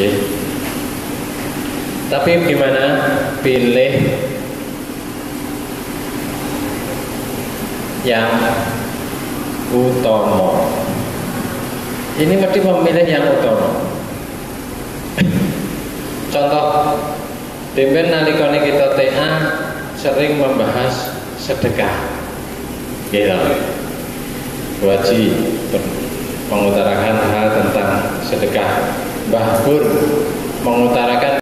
Ya. Tapi gimana? Pilih yang utama. Ini mesti memilih yang utama. Contoh, Demben nalikane kita TA sering membahas sedekah. Gitu. Wajib mengutarakan hal tentang sedekah. Mbah Pur mengutarakan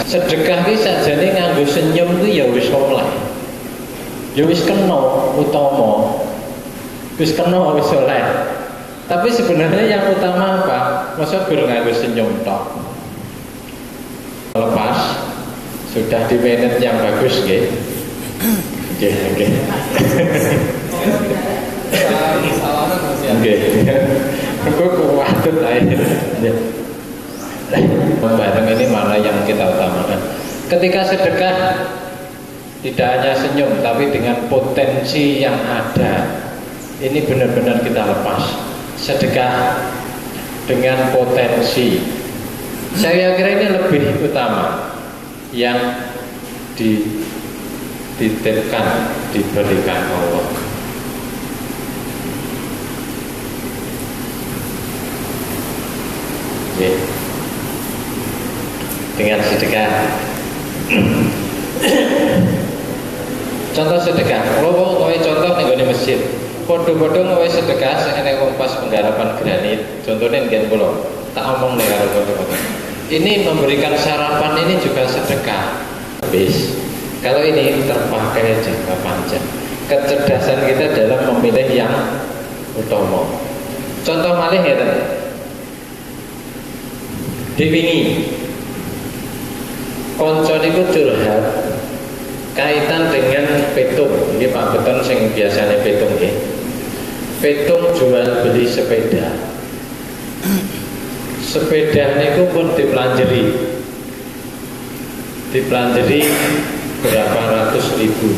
sedekah iki sakjane nganggo senyum ku ya wis oleh. Ya wis kena utama. Wis kena wis oleh. Tapi sebenarnya yang utama apa? Masa gur nganggo senyum tok. Lepas sudah di manage yang bagus nggih. Oke. Oke. Aku kuatut aja. Bareng ini mana yang kita utamakan? Ketika sedekah tidak hanya senyum, tapi dengan potensi yang ada. Ini benar-benar kita lepas. Sedekah dengan potensi. Saya kira ini lebih utama yang dititipkan, diberikan Allah. Ya. Dengan sedekah. Contoh sedekah. Kalau mau contoh nih di masjid. Podo-podo ngawe sedekah sekene kompas penggarapan granit. Contohnya ngen kula. Tak omong nek karo podo-podo. Ini memberikan sarapan ini juga sedekah. Habis. Kalau ini terpakai jangka panjang. Kecerdasan kita dalam memilih yang utama. Contoh malih ya teman. Dipingi konco niku curhat kaitan dengan petung. Ini Pak Beton sing biasanya petung nggih. Petung jual beli sepeda. Sepeda niku pun dipelanjeri. Dipelanjeri berapa ratus ribu.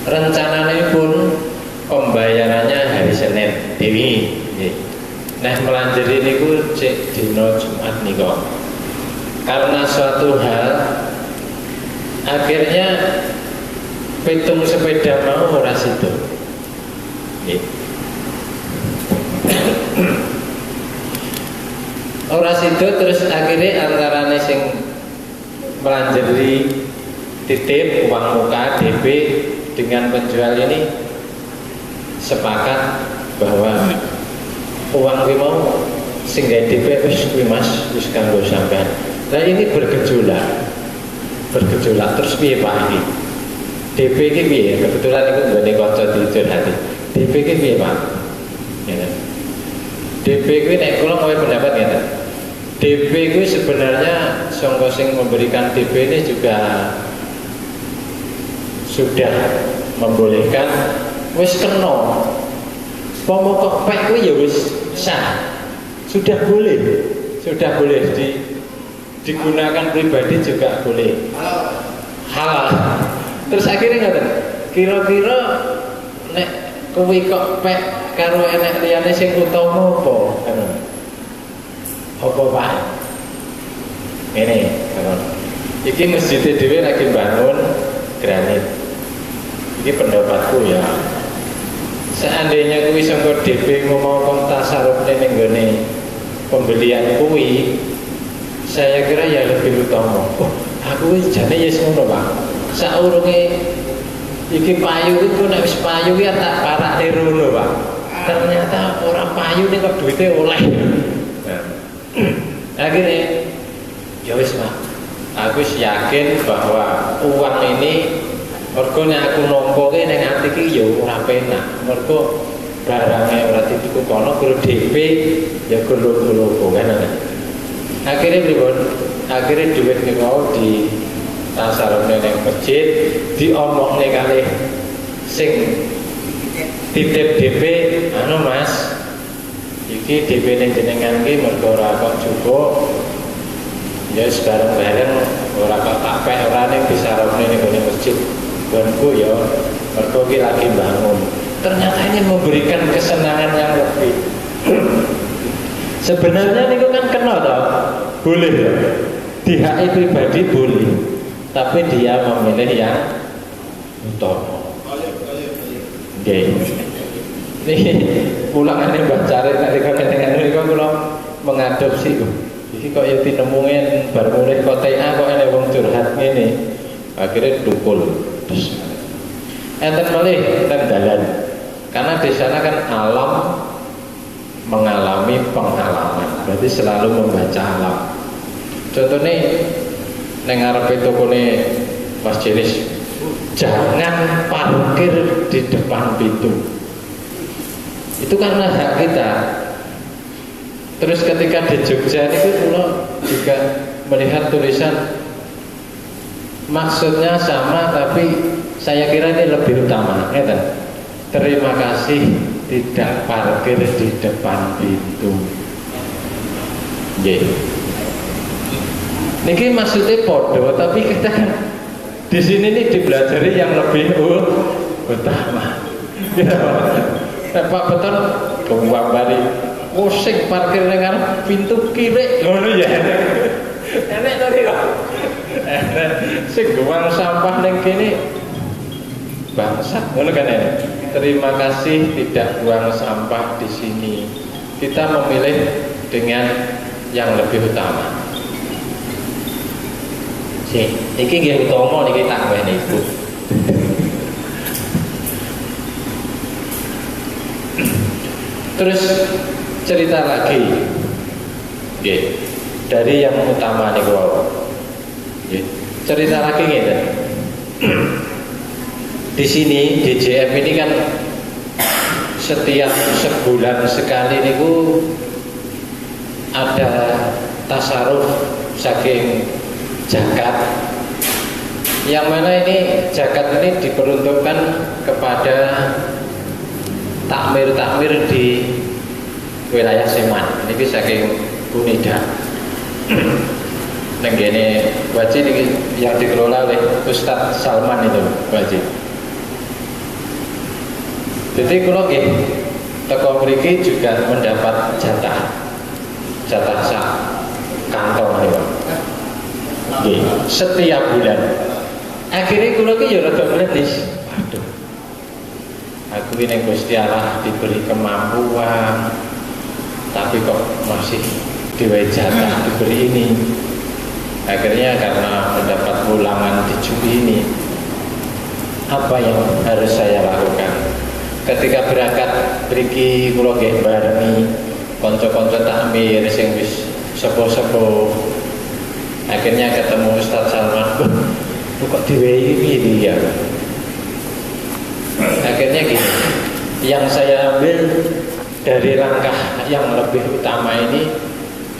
Rencananya pun pembayarannya hari Senin dewi. Nah melanjeri niku cek dino Jumat niko. Karena suatu hal akhirnya petung sepeda mau ora sido. Ora sido terus akhirnya antarane sing melanjeri titip uang muka DP dengan penjual ini sepakat bahwa uang kuwi mau sing gawe DP wis kuwi Mas wis kanggo sampean. Lah ini bergejolak terus piye Pak iki? DP iki piye? Kebetulan iku nggone kanca dicurhati. DP iki piye Pak? Ya. DP kuwi nek kula mau pendapat ngeten. DP kuwi sebenarnya sangka sing memberikan DP ini juga sudah membolehkan wis kena. Pomo kok pek kuwi ya wis sah. Sudah boleh digunakan pribadi juga boleh. Halal. Terus akhirnya ngoten. Kira-kira nek kuwi kok pek karo enek liyane sing utama apa? Apa Pak? Ini, iki masjid dhewe lagi bangun granit. Iki pendapatku ya. Seandainya kuwi sangko DP ngomong kok tasarrufne ning gone pembelian kuwi, saya kira ya lebih utama. Oh, aku wis jane yes ngono, Pak. Saurunge iki payu iku nek wis payu ya tak parakne rono, Pak. Ternyata orang payu ning kok duwite oleh. Akhirnya ya wis Pak. Aku yakin bahwa uang ini mergo nek aku nampa ki ning ati ki ya ora penak. Mergo barangnya ora dituku kono guru DP ya golo-golo kan. Akhirnya pripun? Akhirnya duit niku di tasarrufne ning masjid diomongne kalih sing titip DP anu Mas. Iki DP-ne jenengan ki mergo ora kok cukup. Ya bareng-bareng ora kok tak pek ora ning disarofne ning masjid. Gonku ya mergo ki lagi bangun. Ternyata ini memberikan kesenangan yang lebih. Sebenarnya niku kan kena toh. Boleh ya. Di hak pribadi boleh. Tapi dia memilih yang utama. Oke. Ini ulangannya Mbak Cari tadi dengan ini kula mengadopsi kok. Iki kok ya tinemungen bar mulih kok TA kok ana wong curhat ngene. Akhirnya dukul. Enten malih ten dalan. Karena di sana kan alam mengalami pengalaman. Berarti selalu membaca alam. Contohnya neng ngarepe tokone Mas Jenis, jangan parkir di depan pintu. Itu karena hak kita. Terus ketika di Jogja itu pulau juga melihat tulisan maksudnya sama tapi saya kira ini lebih utama. Terima kasih tidak parkir di depan pintu. Niki maksudnya podo, tapi kita kan di sini nih dipelajari yang lebih utama. Pak Beton buang bari musik parkir dengan pintu kiri, ngono ya. Enek tadi kok. Sing buang sampah ning kene bangsa, ngono kan ya. Terima kasih tidak buang sampah di sini. Kita memilih dengan yang lebih utama. Iki nggih utama niki tak wene Ibu. Terus cerita lagi. Nggih. Dari yang utama niku wae. Nggih. Cerita lagi ngene. Di sini DJF ini kan setiap sebulan sekali niku ada tasaruf saking zakat, yang mana ini zakat ini diperuntukkan kepada takmir-takmir di wilayah Seman. Ini saking Unida. Nenggene wajib yang dikelola oleh Ustadz Salman itu wajib. Jadi kalau teko mriki juga mendapat jatah sak kantong nih, setiap bulan. Akhirnya kalau ya rada meletis. Waduh, aku ini Gusti Allah diberi kemampuan, tapi kok masih diwe jatah diberi ini. Akhirnya karena mendapat ulangan di Juli ini, apa yang harus saya lakukan? Ketika berangkat mriki kula nggih barengi kanca-kanca takmir sing wis sepo-sepo. Akhirnya ketemu Ustadz Salman. Kok diwehi iki ya? Akhirnya gini, yang saya ambil dari langkah yang lebih utama ini,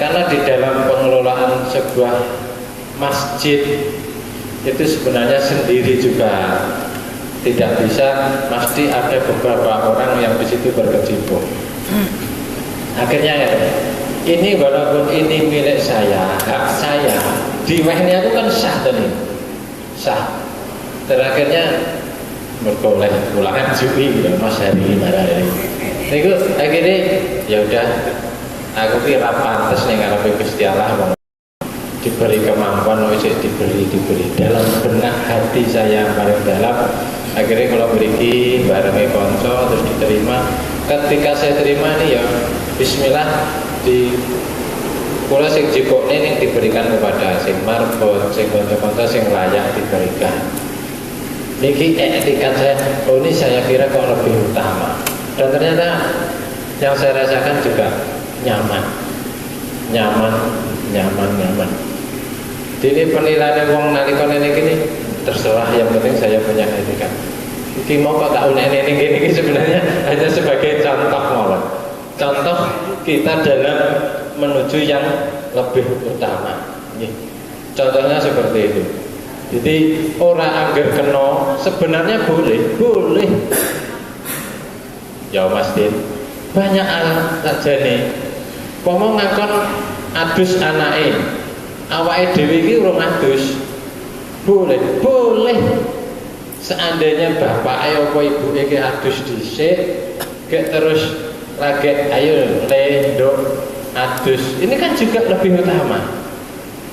karena di dalam pengelolaan sebuah masjid itu sebenarnya sendiri juga tidak bisa, pasti ada beberapa orang yang di situ berkecimpung. Akhirnya ya, ini walaupun ini milik saya, hak saya, diwehnya itu kan sah tadi, sah. Terakhirnya berkoleh ulangan Juli Mas Hari marah ini. Itu akhirnya ya udah, aku kira pantas nih ngarepe Gusti Allah diberi kemampuan, diberi dalam benak hati saya yang paling dalam. Akhirnya kalau beri barengi konco terus diterima. Ketika saya terima nih ya Bismillah, di kula sing jikokne ning diberikan kepada sing marbot, sing konco-konco sing layak diberikan. Niki etikat saya, oh ini saya kira kok lebih utama. Dan ternyata yang saya rasakan juga nyaman. Jadi penilaian wong nalika ini gini, terserah, yang penting saya punya etikat. Iki mau kok tak unek ini gini sebenarnya hanya sebagai contoh mawon. Contoh kita dalam menuju yang lebih utama. Contohnya seperti itu. Jadi orang angger kena sebenarnya boleh. Ya Mas Din, banyak alat saja nih. Pomo ngakon adus anake, awake dhewe iki urung adus. Boleh. Seandainya bapak apa ibu iki adus dhisik, gek terus lagi ayo lendok adus, ini kan juga lebih utama.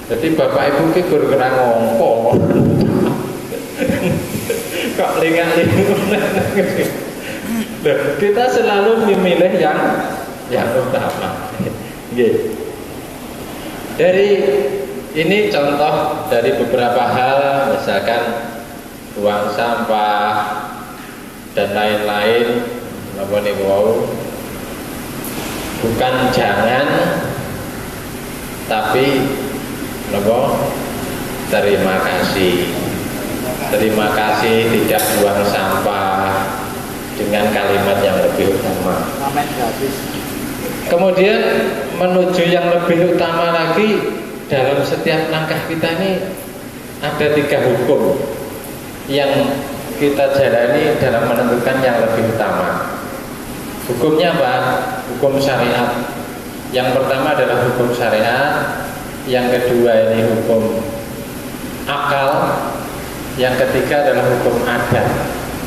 Jadi bapak ibu ki guru kena ngompo. Kok lingat-lingat. Kita selalu memilih yang utama. Dari ini contoh dari beberapa hal, misalkan buang sampah dan lain-lain. Apa nih wow? Bukan jangan, tapi apa? Terima kasih. Terima kasih tidak buang sampah, dengan kalimat yang lebih utama. Kemudian menuju yang lebih utama lagi, dalam setiap langkah kita ini ada 3 hukum yang kita jalani dalam menentukan yang lebih utama. Hukumnya apa? Hukum syariat. Yang pertama adalah hukum syariat, yang kedua ini hukum akal, yang ketiga adalah hukum adat.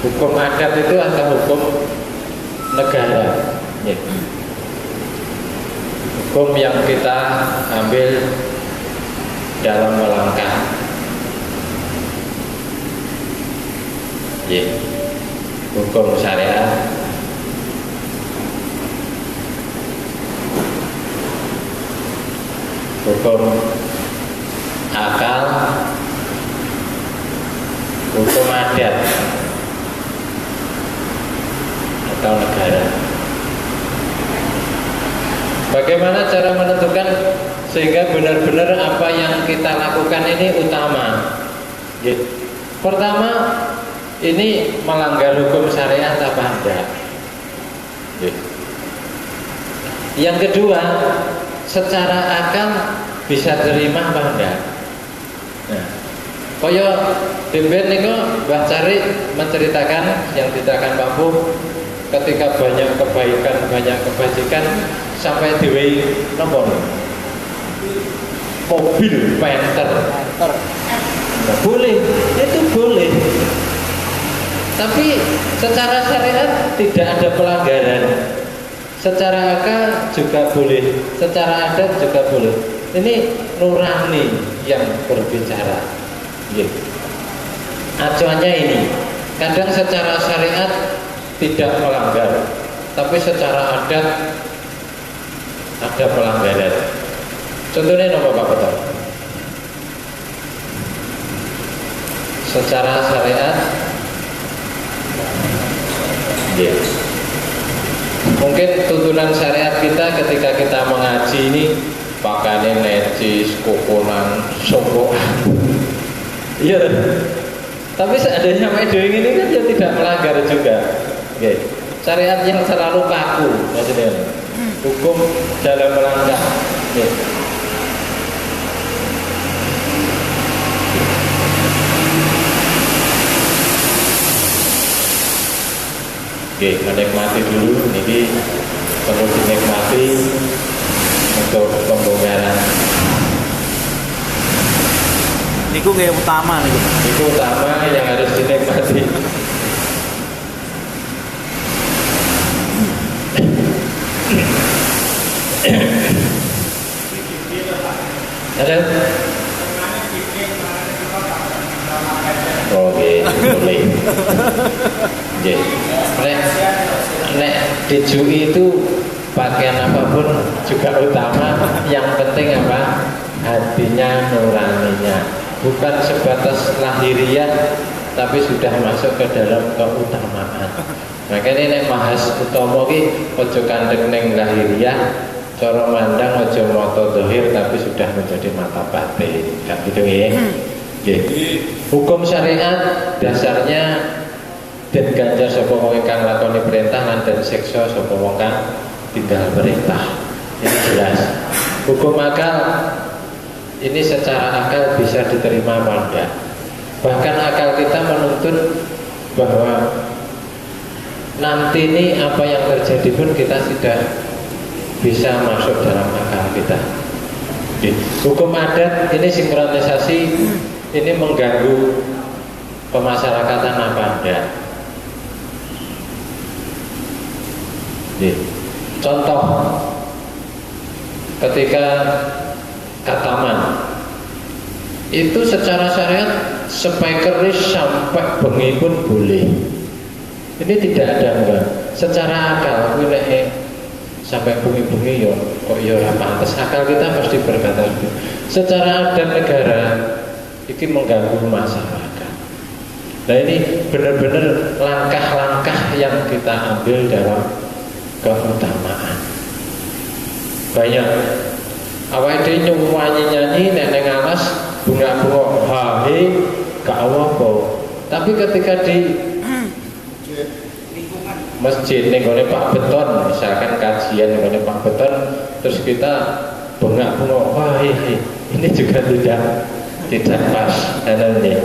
Hukum adat itu adalah hukum negara. Hukum yang kita ambil dalam melangkah. Hukum syariat, hukum akal, hukum adat atau negara. Bagaimana cara menentukan sehingga benar-benar apa yang kita lakukan ini utama? Pertama, ini melanggar hukum syariat apa enggak? Yang kedua, secara akal bisa terima apa enggak? Nah, kaya Dimben niku Mbah Cari menceritakan yang diceritakan Pak Bu, ketika banyak kebaikan, banyak kebajikan sampai diwehi napa? Mobil Panther. Nah, boleh, itu boleh. Tapi secara syariat tidak ada pelanggaran. Secara akal juga boleh, secara adat juga boleh. Ini nurani yang berbicara. Acuannya ini, kadang secara syariat tidak melanggar, tapi secara adat ada pelanggaran. Contohnya apa Pak Betul? Secara syariat, mungkin tuntunan syariat kita ketika kita mengaji ini pakaiannya necis, kokonan, sokokan. Iya. Tapi seandainya doing ini kan ya tidak melanggar juga. Syariat yang selalu kaku, maksudnya hukum dalam melanggar. Menikmati dulu, ini perlu dinikmati untuk pembongkaran. Niku kayak utama nih. Itu utama yang harus dinikmati. Ada? Oke, boleh. Nek dijui itu pakaian apapun juga utama. Yang penting apa? Hatinya, nuraninya. Bukan sebatas lahiriah, tapi sudah masuk ke dalam keutamaan. Makanya nek mahas utama ki ojo kandhek ning lahiriah, cara mandang ojo mata zahir, tapi sudah menjadi mata batin. Kan gitu nggih. Hukum syariat dasarnya dan ganjar sapa wong kang lakoni perintah lan den siksa sapa wong kang tinggal perintah. Ini jelas. Hukum akal ini secara akal bisa diterima apa enggak? Bahkan akal kita menuntut bahwa nanti ini apa yang terjadi pun kita sudah bisa masuk dalam akal kita. Hukum adat ini sinkronisasi, ini mengganggu pemasyarakatan apa enggak? Contoh, ketika kataman itu secara syariat sampai keris sampai bengi pun boleh. Ini tidak ada enggak. Secara akal wilayah sampai bengi-bengi yo kok yo ora pantes. Akal kita pasti berkata itu. Secara adat negara ini mengganggu masyarakat. Nah ini benar-benar langkah-langkah yang kita ambil dalam keutamaan. Banyak awake dhewe nyanyi neneng alas bunga-bunga hahe gak apa-apa. Tapi ketika di masjid ning gone Pak Beton, misalkan kajian ning gone Pak Beton, terus kita bunga-bunga wah ini juga tidak pas dalilnya.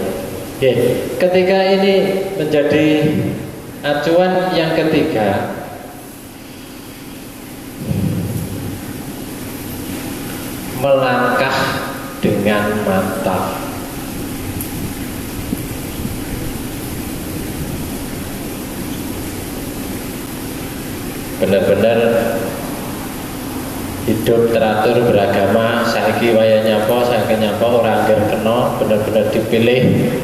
Oke, ketika ini menjadi acuan yang ketiga, melangkah dengan mantap. Benar-benar hidup teratur beragama. Saiki waya nyapa, saiki nyapa orang angger kena, benar-benar dipilih.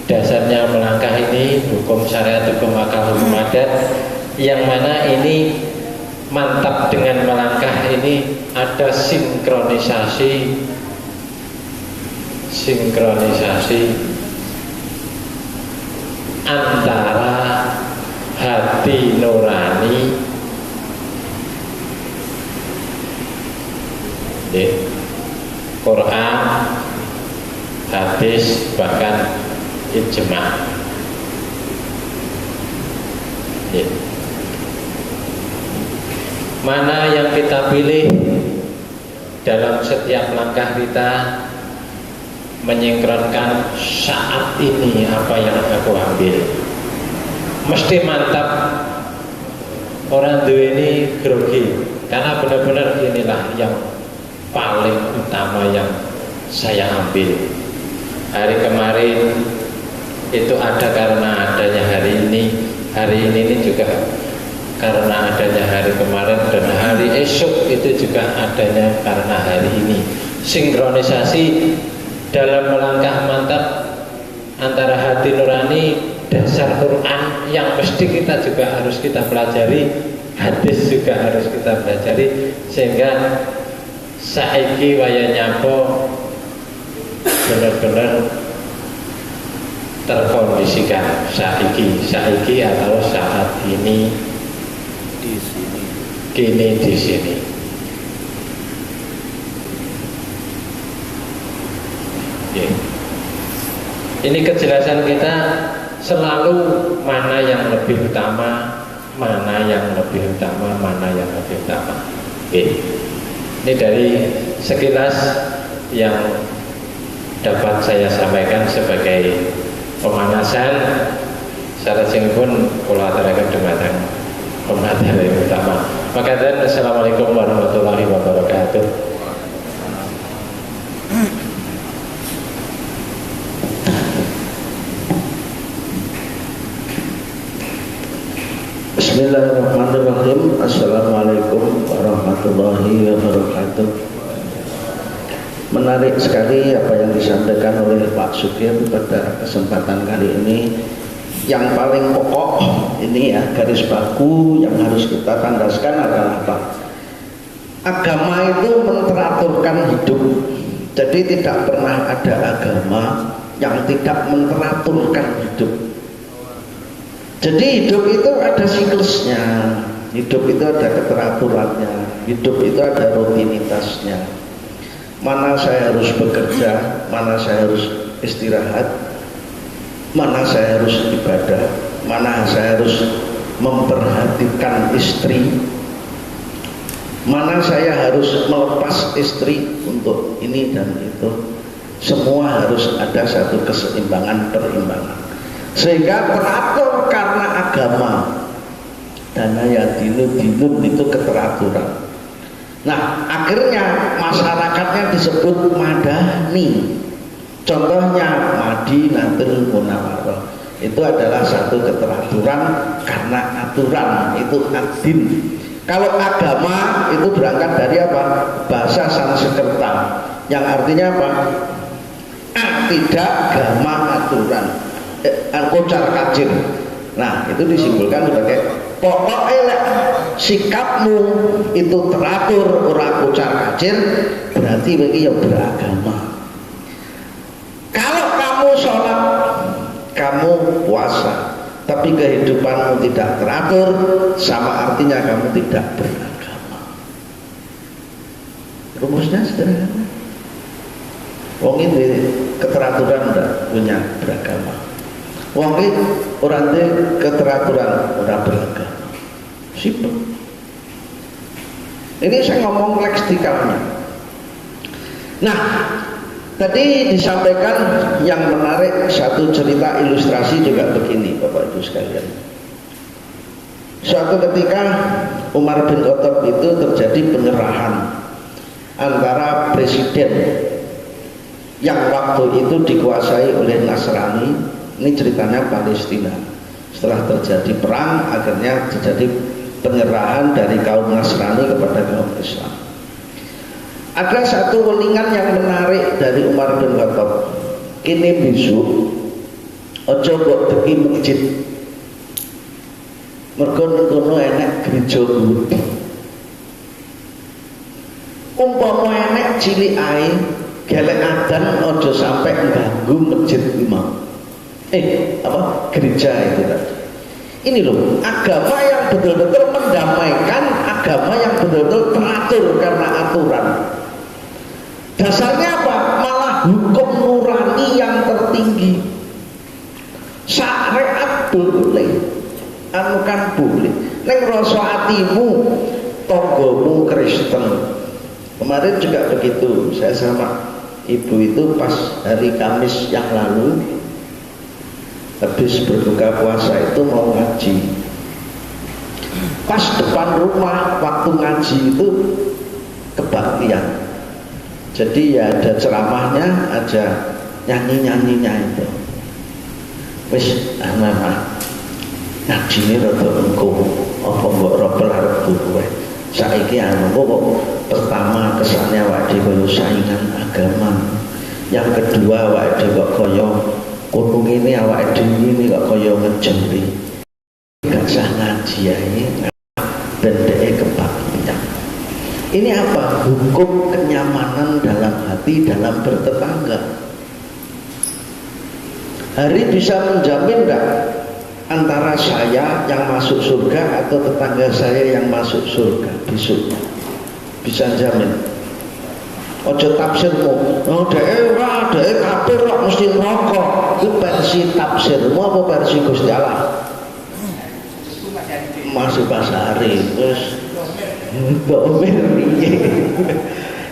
Dasarnya melangkah ini hukum syariat, hukum akal, hukum adat, yang mana ini mantap dengan melangkah ini ada sinkronisasi antara hati nurani Quran, hadis, bahkan ijma. Mana yang kita pilih dalam setiap langkah kita, menyingkronkan saat ini apa yang aku ambil. Mesti mantap. Orang dua ini grogi karena benar-benar inilah yang paling utama yang saya ambil. Hari kemarin itu ada karena adanya hari ini juga karena adanya hari kemarin, dan hari esok itu juga adanya karena hari ini. Sinkronisasi dalam melangkah mantap antara hati nurani, dasar Quran yang mesti kita juga harus kita pelajari, hadis juga harus kita pelajari, sehingga saiki waya nyapo benar-benar terkondisikan saiki atau saat ini di sini. Kini di sini. Ini kejelasan kita selalu mana yang lebih utama, mana yang lebih utama, mana yang lebih utama. Ini dari sekilas yang dapat saya sampaikan sebagai pemanasan. Salah pun kula aturaken dumateng pemateri yang utama. Maka dan assalamualaikum warahmatullahi wabarakatuh. Bismillahirrahmanirrahim. Assalamualaikum warahmatullahi wabarakatuh. Menarik sekali apa yang disampaikan oleh Pak Sugeng pada kesempatan kali ini. Yang paling pokok ini ya, garis baku yang harus kita tandaskan adalah apa? Agama itu menteraturkan hidup. Jadi tidak pernah ada agama yang tidak menteraturkan hidup. Jadi hidup itu ada siklusnya, hidup itu ada keteraturannya, hidup itu ada rutinitasnya. Mana saya harus bekerja, mana saya harus istirahat, mana saya harus ibadah, mana saya harus memperhatikan istri, mana saya harus melepas istri untuk ini dan itu. Semua harus ada satu keseimbangan, perimbangan, sehingga teratur karena agama. Dana ya dinun itu keteraturan. Nah akhirnya masyarakatnya disebut madani. Contohnya Madinatul Munawwarah itu adalah satu keteraturan karena aturan itu adin. Kalau agama itu berangkat dari apa? Bahasa Sanskerta yang artinya apa? Tidak agama aturan, kocar kacir. Nah, itu disimpulkan sebagai pokoknya sikapmu itu teratur, ora kocar kacir, berarti bagi yang beragama. Kalau kamu sholat, kamu puasa, tapi kehidupanmu tidak teratur, sama artinya kamu tidak beragama. Rumusnya sederhana. Wong ini keteraturan tidak punya beragama. Wong ini orang ini keteraturan orang beragama. Simpel. Ini saya ngomong leksikalnya. Nah, tadi disampaikan yang menarik satu cerita ilustrasi juga begini, Bapak Ibu sekalian. Suatu ketika Umar bin Khattab itu terjadi penyerahan antara presiden yang waktu itu dikuasai oleh Nasrani. Ini ceritanya Palestina. Setelah terjadi perang, akhirnya terjadi penyerahan dari kaum Nasrani kepada kaum Islam. Ada satu welingan yang menarik dari Umar bin Khattab. Kini besok ojo kok teki masjid. Mergo kono enek gereja gede. Umpama enek cilik ae, gelek adan ojo sampai ganggu masjid imam. Gereja itu tadi. Ini loh, agama yang betul-betul mendamaikan, agama yang betul-betul teratur karena aturan. Dasarnya apa? Malah hukum nurani yang tertinggi. Syariat boleh, anu kan boleh. Neng rasa atimu, tonggomu Kristen. Kemarin juga begitu. Saya sama ibu itu pas hari Kamis yang lalu, habis berbuka puasa itu mau ngaji. Pas depan rumah waktu ngaji itu kebaktian. Jadi ya ada ceramahnya, ada nyanyi-nyanyinya itu. Wis ana ngaji ini rada engko apa mbok robel arep buku. Saiki anu kok pertama kesannya awake dhewe saingan agama. Yang kedua awake dhewe kok kaya kono ngene awake dhewe ini kok kaya ngejempi. Gak sah ngaji ae ben dhek kebaktian. Ini apa? Hukum kenyamanan dalam hati dalam bertetangga. Hari bisa menjamin enggak antara saya yang masuk surga atau tetangga saya yang masuk surga besoknya? Bisa jamin. Ojo tafsirmu, oh dhek kafir kok mesti neraka. Itu versi tafsirmu apa versi Gusti Allah? Masuk Basari terus domir.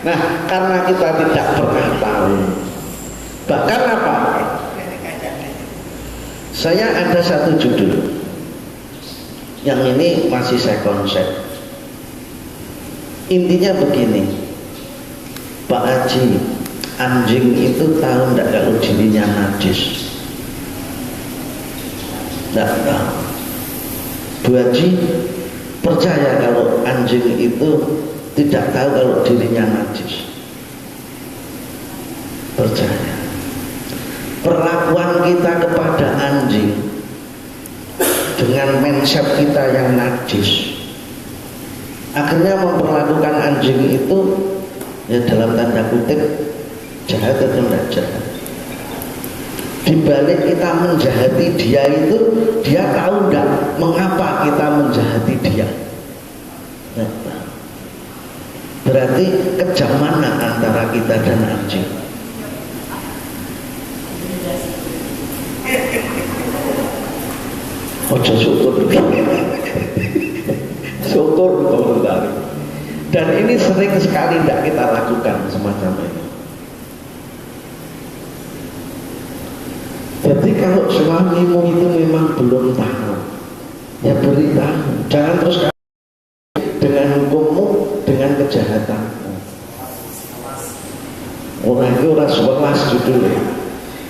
Nah, karena kita tidak pernah tahu. Bahkan apa? Saya ada satu judul yang ini masih saya konsep. Intinya begini, Pak Haji, anjing itu tahu enggak kalau dirinya najis? Enggak tahu. Bu Haji percaya kalau anjing itu tidak tahu kalau dirinya najis? Percaya. Perlakuan kita kepada anjing dengan mindset kita yang najis akhirnya memperlakukan anjing itu ya dalam tanda kutip jahat atau tidak jahat. Dibalik kita menjahati dia itu, dia tahu enggak mengapa kita menjahati dia? Nah, berarti kejam mana antara kita dan anjing? Ojo syukur syukur komentari. Dan ini sering sekali tidak kita lakukan semacam ini. Jadi kalau suamimu itu memang belum tahu, ya beritahu. Jangan terus dengan hukummu, dengan kejahatanmu. Orang itu orang sebelas judulnya.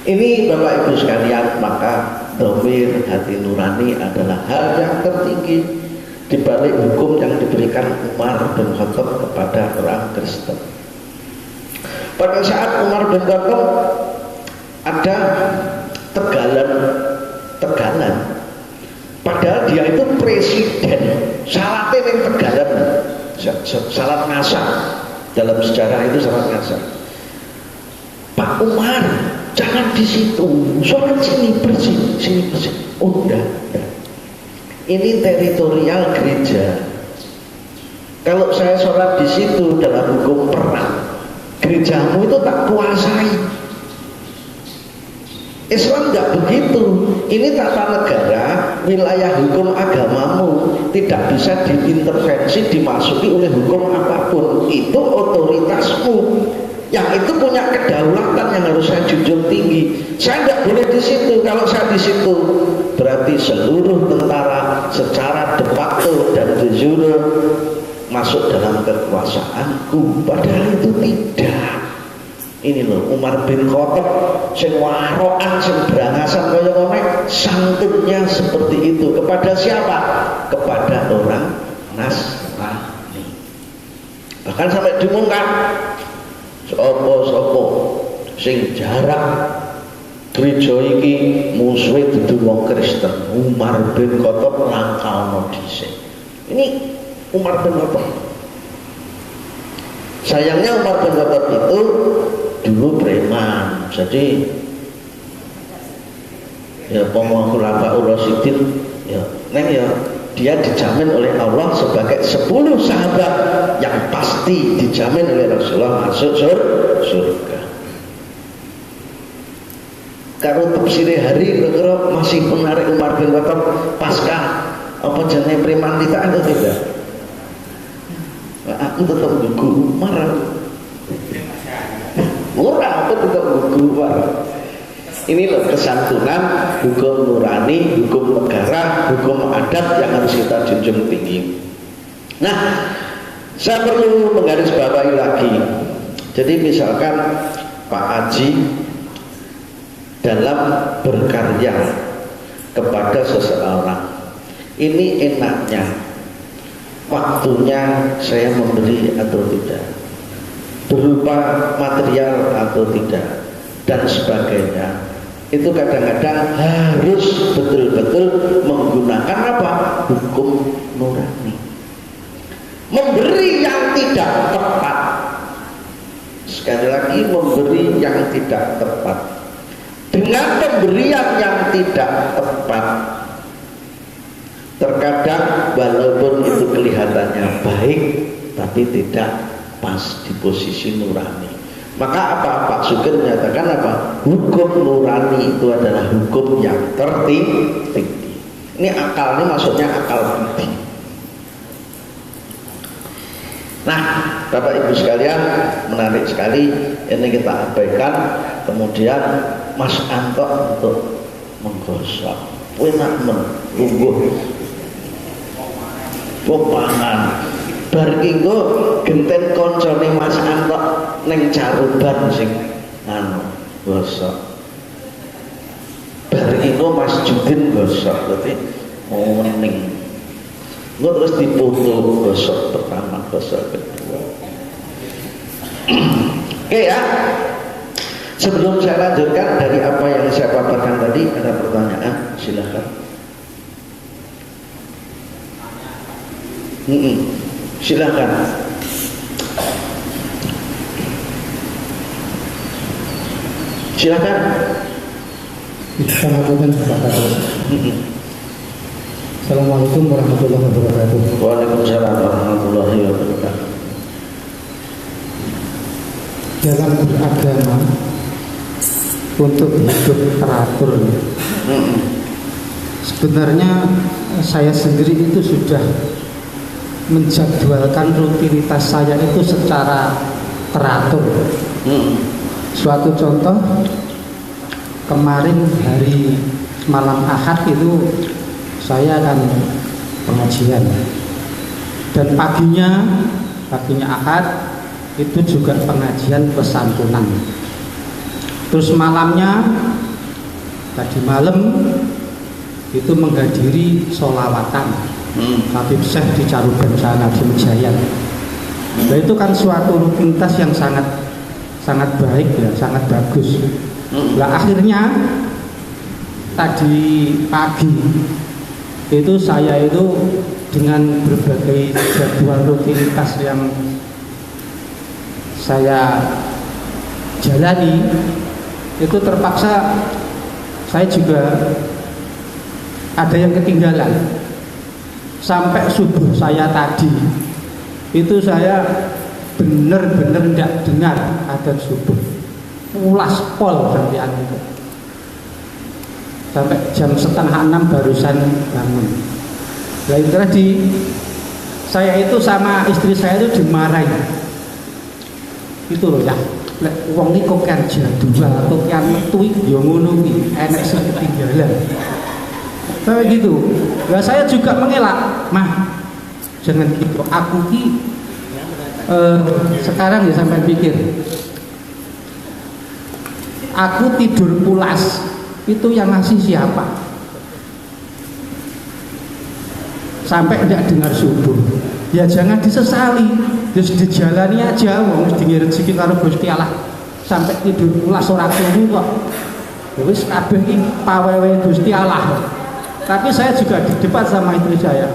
Ini Bapak Ibu sekalian, maka dhamir hati nurani adalah hal yang tertinggi di balik hukum yang diberikan Umar bin Khattab kepada orang Kristen. Pada saat Umar bin Khattab ada tegalan, padahal dia itu presiden, syaratnya yang tegalan, syarat ngasar, dalam sejarah itu syarat ngasar. Pak Umar, jangan di situ, sholat sini bersih. Oh enggak. Ini teritorial gereja. Kalau saya sholat di situ dalam hukum perang, gerejamu itu tak kuasai. Islam tidak begitu. Ini tata negara, wilayah hukum agamamu tidak bisa diintervensi, dimasuki oleh hukum apapun. Itu otoritasmu. Yang itu punya kedaulatan yang harus saya junjung tinggi. Saya tidak boleh di situ. Kalau saya di situ, berarti seluruh tentara secara de facto dan de jure masuk dalam kekuasaanku. Padahal itu tidak. Ini loh, Umar bin Khattab sing warokan, sing berangasan kaya ngene, santunnya seperti itu. Kepada siapa? Kepada orang Nasrani. Bahkan sampai diumumkan, sopo sing jarak gereja iki musuhe dudu wong Kristen, Umar bin Khattab langkahno dhisik. Ini Umar bin Khattab. Sayangnya Umar bin Khattab itu dulu preman, jadi ya Khulafaur Rasyidin ya neng ya dia dijamin oleh Allah sebagai 10 sahabat yang pasti dijamin oleh Rasulullah masuk surga. Kalau tafsir hari kira masih menarik Umar bin Khattab pasca apa jenenge preman kita atau tidak? Aku tetap gugu marah. Murah aku tetap gugu marah. Ini loh kesantunan, hukum nurani, hukum negara, hukum adat yang harus kita junjung tinggi. Nah, saya perlu menggarisbawahi lagi. Jadi misalkan Pak Haji dalam berkarya kepada seseorang, ini enaknya waktunya saya memberi atau tidak, berupa material atau tidak, dan sebagainya. Itu kadang-kadang harus betul-betul menggunakan apa? Hukum nurani. Memberi yang tidak tepat. Sekali lagi, memberi yang tidak tepat. Dengan pemberian yang tidak tepat, terkadang walaupun itu kelihatannya baik, tapi tidak pas di posisi nurani. Maka apa Pak Sugeng menyatakan apa? Hukum nurani itu adalah hukum yang tertinggi. Ini akal, ini maksudnya akal budi. Nah, Bapak Ibu sekalian, menarik sekali. Ini kita abaikan. Kemudian Mas Anto untuk menggosok. Enak menunggu. Popangan. Bar kinggo genten koncone Mas Anto ning Caruban sing gosok. Bar kinggo Mas Judin gosok, berarti mau mening. Gua terus dipoto gosok pertama, gosok kedua. Oke ya. Sebelum saya lanjutkan dari apa yang saya paparkan tadi, ada pertanyaan, silakan. Silakan. Silakan. Assalamualaikum warahmatullahi wabarakatuh. Waalaikumsalam warahmatullahi wabarakatuh. Dalam beragama untuk hidup teratur, sebenarnya saya sendiri itu sudah menjadwalkan rutinitas saya itu secara teratur. Suatu contoh, kemarin hari malam Ahad itu saya akan pengajian, dan paginya Ahad itu juga pengajian pesantunan. Terus malamnya, tadi malam itu menghadiri sholawatan. Habib Syekh di Caruban sana di Mejayan. Nah, itu kan suatu rutinitas yang sangat baik ya, sangat bagus. Nah, akhirnya tadi pagi itu saya itu dengan berbagai jadwal rutinitas yang saya jalani, itu terpaksa saya juga ada yang ketinggalan. Sampai subuh saya tadi itu saya benar-benar tidak dengar adzan subuh, pulas pol sampai itu. Sampai jam 5:30 barusan bangun. Nah itu tadi saya itu sama istri saya itu dimarahin. Itu loh ya, wong iki kok kan jadwal atau kan metu ya ngono iki, enek sing ketinggalan. Kayak gitu. Nah saya juga mengelak, mah jangan gitu. Aku ki sekarang ya sampai pikir, aku tidur pulas itu yang ngasih siapa? Sampai tidak dengar subuh. Ya jangan disesali, terus dijalani aja. Wong dingin rezeki karo Gusti Allah. Sampai tidur pulas ora turu kok. Wis kabeh iki pawewe Gusti Allah. Tapi saya juga didebat sama istri saya.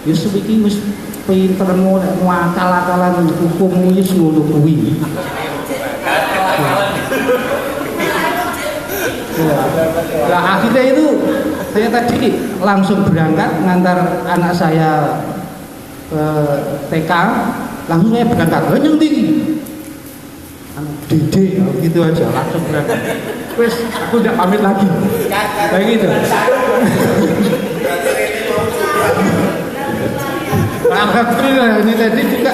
Wis iki wis pintermu nek akal-akalan hukum wis ngono kuwi. Nah akhirnya itu saya tadi langsung berangkat ngantar anak saya ke TK, langsung saya berangkat. Nyeng tinggi, Dede, gitu aja langsung berangkat. Wes aku udah pamit lagi, kayak gitu. Alhamdulillah ini tadi juga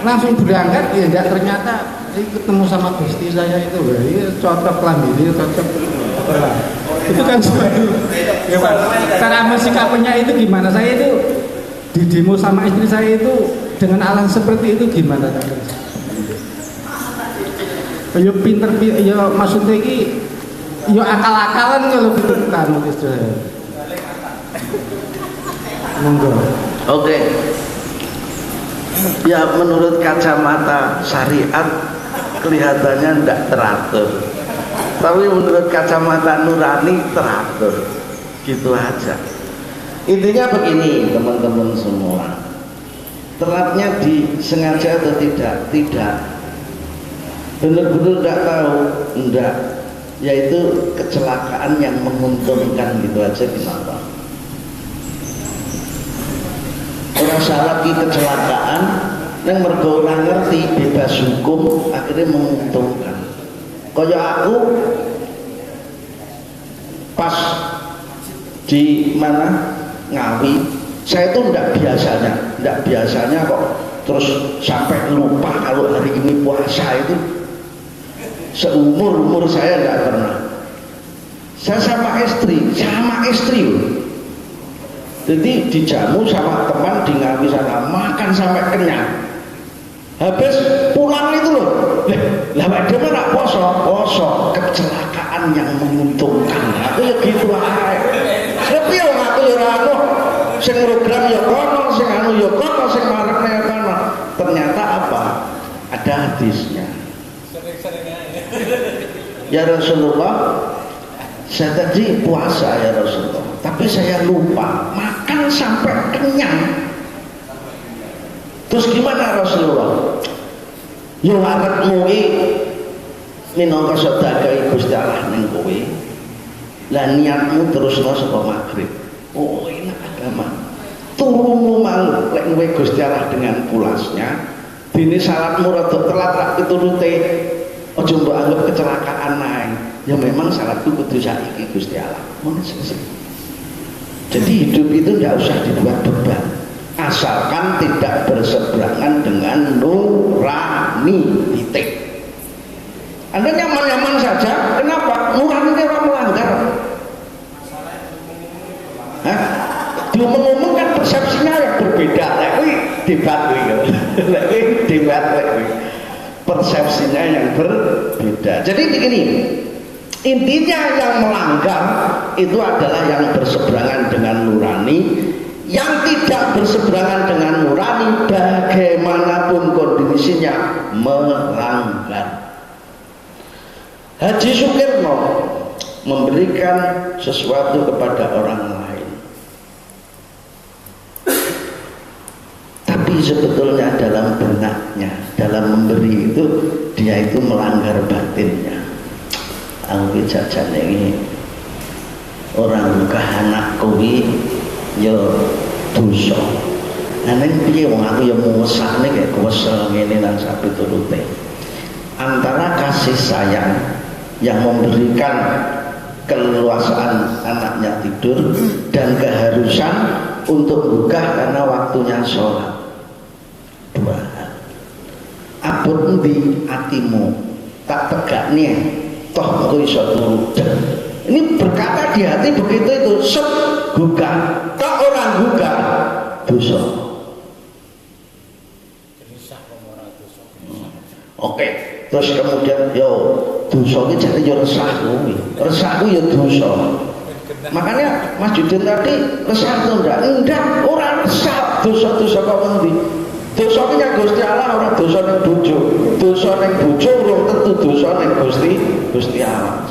langsung berangkat ya, enggak ternyata ketemu sama Gusti saya itu, ya cocok lah ini, cocok lah. Itu kan suatu gimana? Cara mensikapinya itu gimana? Saya itu di demo sama istri saya itu dengan alasan seperti itu gimana? Ya pinter, ya maksudnya ini, ya akal-akalan kalau gitu kan istri saya. Monggo. Oke. Ya menurut kacamata syariat kelihatannya tidak teratur, tapi menurut kacamata nurani teratur, gitu aja. Intinya begini teman-teman semua, telatnya disengaja atau tidak, benar-benar tidak tahu, enggak, yaitu kecelakaan yang menguntungkan gitu aja. Kenapa? Orang salah lagi kecelakaan yang mergo ora ngerti bebas hukum akhirnya menguntungkan. Kaya aku pas di mana Ngawi, saya itu tidak biasanya kok terus sampai lupa kalau hari ini puasa itu. Seumur saya tidak pernah. Saya sama istri loh. Jadi dijamu sama teman di Ngawi sana, makan sampai kenyang. Habis pulang itu loh, lah dia mana poso, kecelakaan yang menguntungkan. Aku ya gitu aja. Tapi ya aku ya rano, sing program ya kono, sing anu ya kono, sing marakne ya kono. Ternyata apa? Ada hadisnya. Ya Rasulullah, saya tadi puasa ya Rasulullah, tapi saya lupa makan sampai kenyang. Terus gimana Rasulullah? Yo arepmu iki minangka sedekah Gusti Allah ning kowe. Lah niatmu terusno saka magrib. Oh, enak agama. Turunmu malu lek kowe Gusti Allah dengan pulasnya. Dene salatmu rada telat rak piturute. Aja mbok anggap kecelakaan ae. Ya memang salatku kudu saiki Gusti Allah. Ngono sih. Jadi hidup itu tidak usah dibuat beban, asalkan tidak berseberangan dengan nurani. Titik. Anda nyaman-nyaman saja, kenapa? Nurani itu orang melanggar. Diumum-umum kan persepsinya yang berbeda. Debat persepsinya yang berbeda. Jadi begini, intinya yang melanggar itu adalah yang berseberangan dengan nurani, yang tidak berseberangan dengan nurani bagaimanapun kondisinya melanggar. Haji Sukirno memberikan sesuatu kepada orang lain, tapi sebetulnya dalam benaknya, dalam memberi itu dia itu melanggar batinnya. Aku jajan ini orang kahanak kuwi ya dosa. Neng piye wong aku ya mau ngesakne kayak kuwesel ngene lan sapiturute. Antara kasih sayang yang memberikan keleluasaan anaknya tidur dan keharusan untuk buka karena waktunya sholat. Dua hal. Abot endi atimu tak tegaknya toh engko iso turu. Ini berkata di hati begitu itu sep gugah, tak orang gugah dosa. Oke, terus kemudian yo dosa iki jare yo resah kuwi. Resah kuwi yo dosa. Makanya Mas Judin tadi resah to ndak? Ndak, ora resah. Dosa-dosa kok endi? Dosa iki nyang Gusti Allah, ora dosa ning bojo. Dosa ning bojo urung tentu dosa ning Gusti Allah.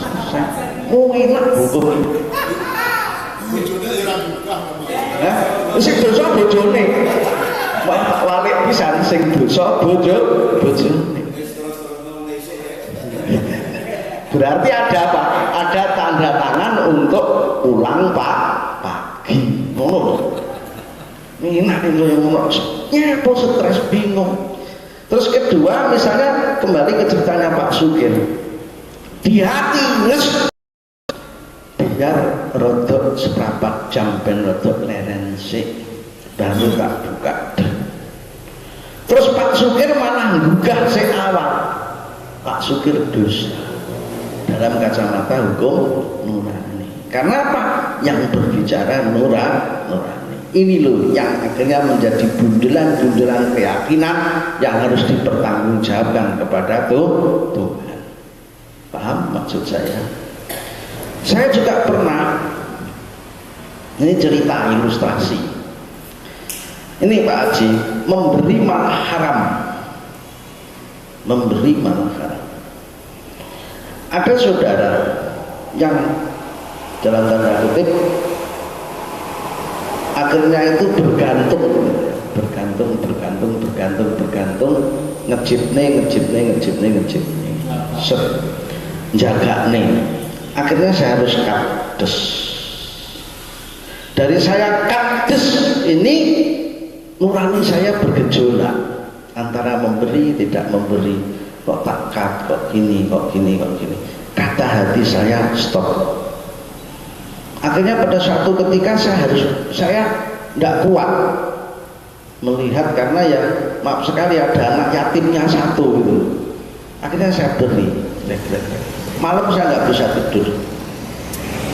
Enak hukum ini. Sing dosa bojone. Walik pisan sing dosa bojone. Berarti ada apa? Ada tanda tangan untuk pulang pagi. Ngono. Enak itu yang ngomong. Nyepo stres bingung. Terus kedua misalnya kembali ke ceritanya Pak Sugir. Di hati biar rodok seprapat jam ben rodok leren sik baru tak buka. Terus Pak Sugir malah nggugah sing awal. Pak Sugir dosa dalam kacamata hukum nurani. Karena apa? Yang berbicara nurani. Ini loh yang akhirnya menjadi bundelan-bundelan keyakinan yang harus dipertanggungjawabkan kepada Tuhan. Paham maksud saya? Saya juga pernah, ini cerita ilustrasi. Ini Pak Haji, memberi malah haram. Memberi malah haram. Ada saudara yang dalam tanda kutip akhirnya itu bergantung, ngejipne, jaga nih. Akhirnya saya harus kades. Dari saya kades ini nurani saya bergejolak antara memberi tidak memberi, kok takat, kok gini. Kata hati saya stop. Akhirnya pada suatu ketika saya tidak kuat melihat karena ya maaf sekali ada anak yatimnya satu gitu. Akhirnya saya beri. Malam saya nggak bisa tidur.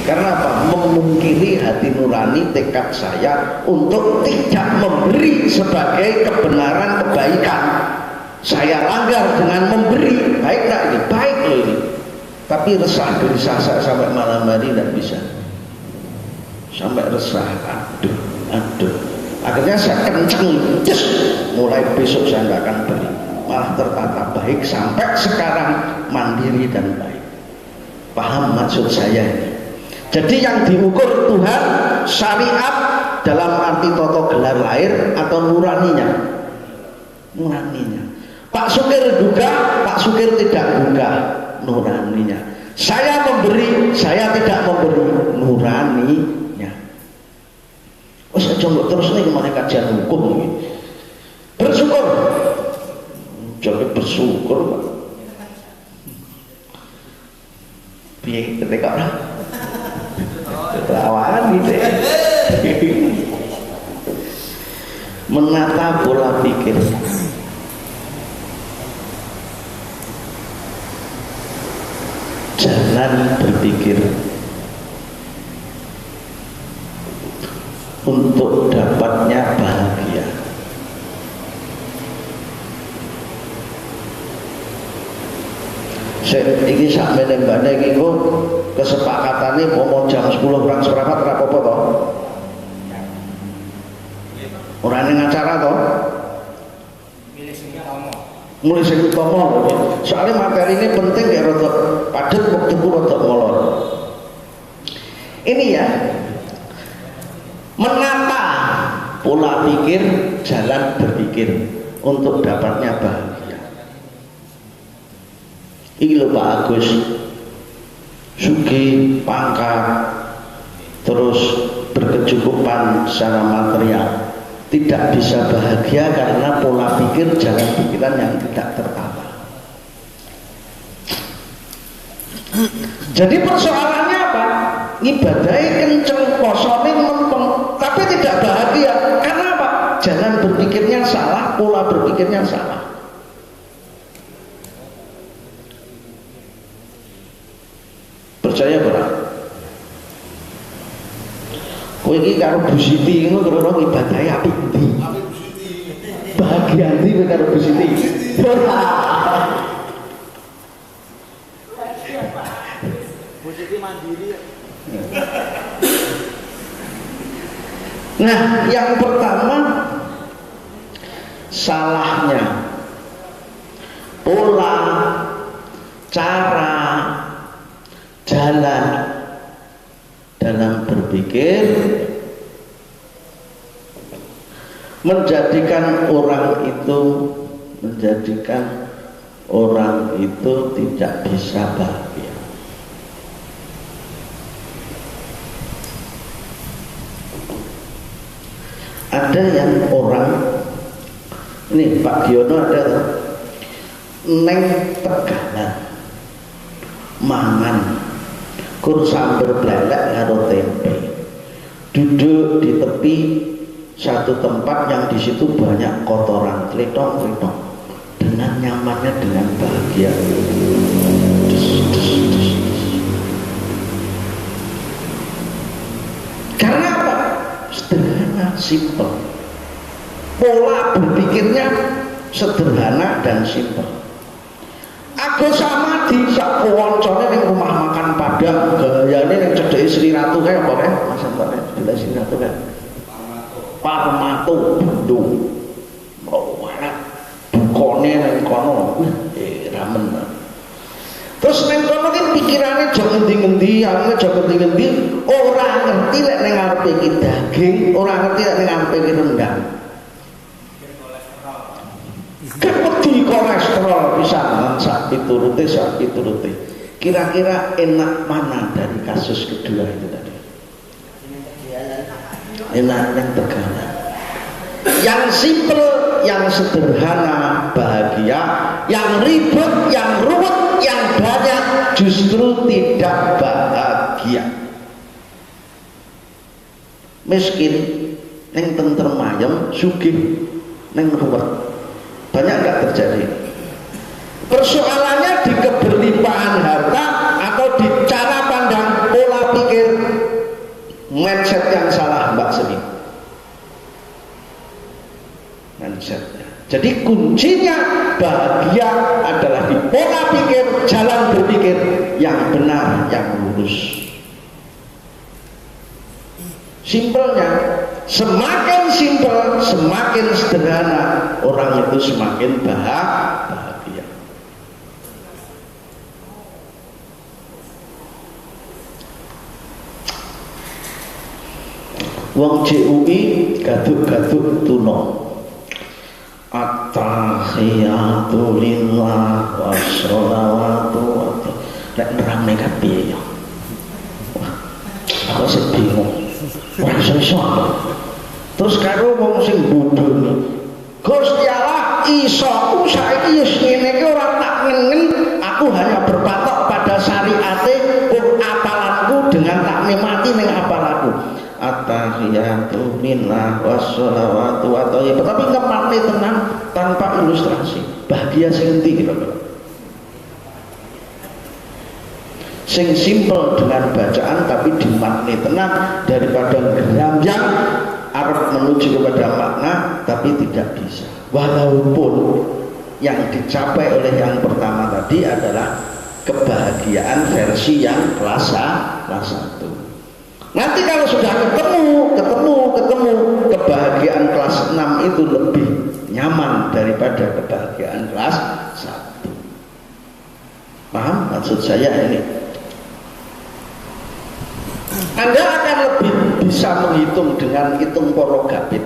Karena apa? Memungkiri hati nurani tekad saya untuk tidak memberi sebagai kebenaran kebaikan. Saya langgar dengan memberi. Baik tak ini? Baik loh ini. Tapi resah gelisah saya sampai malam hari tidak bisa. Sampai resah, aduh. Akhirnya saya kenceng, mulai besok saya nggak akan beri. Malah tertata baik sampai sekarang mandiri dan baik. Paham maksud saya ini? Jadi yang diukur Tuhan syariat dalam arti toto gelar lahir atau nuraninya? Pak Sugir duga, Pak Sugir tidak duga, nuraninya. Saya memberi, saya tidak memberi, nuraninya. Oh saya coba terus nih kemana kajian hukum ini. Bersyukur, jangan bersyukur Pak. Biar ketika orang lawan gitu ya. Menata pola pikir. Jangan berpikir untuk dapatnya bahagia. Ini sak menembaknya ini kok kesepakatannya mau jam 10 kurang seperempat apa-apa toh? Orang yang acara toh mulai sing utama. Soalnya materi ini penting ya, rada padat waktuku rada molor. Ini ya, menata pola pikir, jalan berpikir untuk dapatnya bahagia. Ini lho Pak Agus, sugih, pangkat, terus berkecukupan secara material, tidak bisa bahagia karena pola pikir, jalan pikiran yang tidak tertata. Jadi persoalannya apa? Ngibadahi kenceng, posone lempeng, tapi tidak bahagia. Karena apa? Jalan berpikirnya salah, pola berpikirnya salah. Percaya berapa? Kowe iki karo Bu Siti ngono kira-kira ngibadahi apik ndi? Bahagia ndi kowe karo Bu Siti? Bu Siti mandiri. Nah, yang pertama salahnya pola, cara, jalan dalam berpikir menjadikan orang itu tidak bisa bahagia. Ada yang orang ini Pak Giono ada neng Tegalan mangan kur sambal blelek karo tempe, duduk di tepi satu tempat yang di situ banyak kotoran, kletong-kletong, dengan nyamannya, dengan bahagia. Karena apa? Sederhana, simple. Pola berpikirnya sederhana dan simple. Aku sama di sak koncone ning rumah makan Padang, gayane ning cedheke Sri Ratu kae apa kae? Mas Antone, di Sri Ratu kae. Parmato Bandung. Oh, enak. Dukone ning kono. Ramen. Terus ning kono ki pikirane aja ngendi-ngendi, arene aja ngendi-ngendi, ora ngerti lek ning ngarepe iki daging, ora ngerti lek ning ngarepe iki rendang. Kepedi kolesterol bisa sak piturute. Kira-kira enak mana dari kasus kedua itu tadi? Enak yang Tegalan. Yang simple, yang sederhana bahagia, yang ribet, yang ruwet, yang banyak justru tidak bahagia. Miskin, neng tentrem ayem, sugih, neng ruwet. Banyak nggak terjadi? Persoalannya di keberlimpahan harta atau di cara pandang pola pikir, mindset yang salah Mbak Seni. Mindsetnya. Jadi kuncinya bahagia adalah di pola pikir, jalan berpikir yang benar, yang lurus. Simpelnya, semakin simpel, semakin sederhana, orang itu semakin bahagia. Wong JUI gaduk-gaduk tuno. At-tahiyatu lillah washolawatu. Lek nerang mereka piye ya? Wah, aku sih bingung. Wah, sesuatu. Terus karo wong sing bodho, Gusti Allah iso saiki wis ngene iki ora tak nengen, aku hanya berpatok pada syariate apalanku dengan tak nikmati ning apalanku. At-tahiyatu lillah washolawatu wa thayyib. Tapi ngematne tenan tanpa ilustrasi. Bahagia sing endi kira-kira? Sing simple dengan bacaan tapi dimakni tenang daripada geramjang arep menuju kepada makna tapi tidak bisa. Walaupun yang dicapai oleh yang pertama tadi adalah kebahagiaan versi yang kelas 1. Nanti kalau sudah ketemu, kebahagiaan kelas 6 itu lebih nyaman daripada kebahagiaan kelas 1. Paham maksud saya ini? Anda akan lebih bisa menghitung dengan hitung porogabit.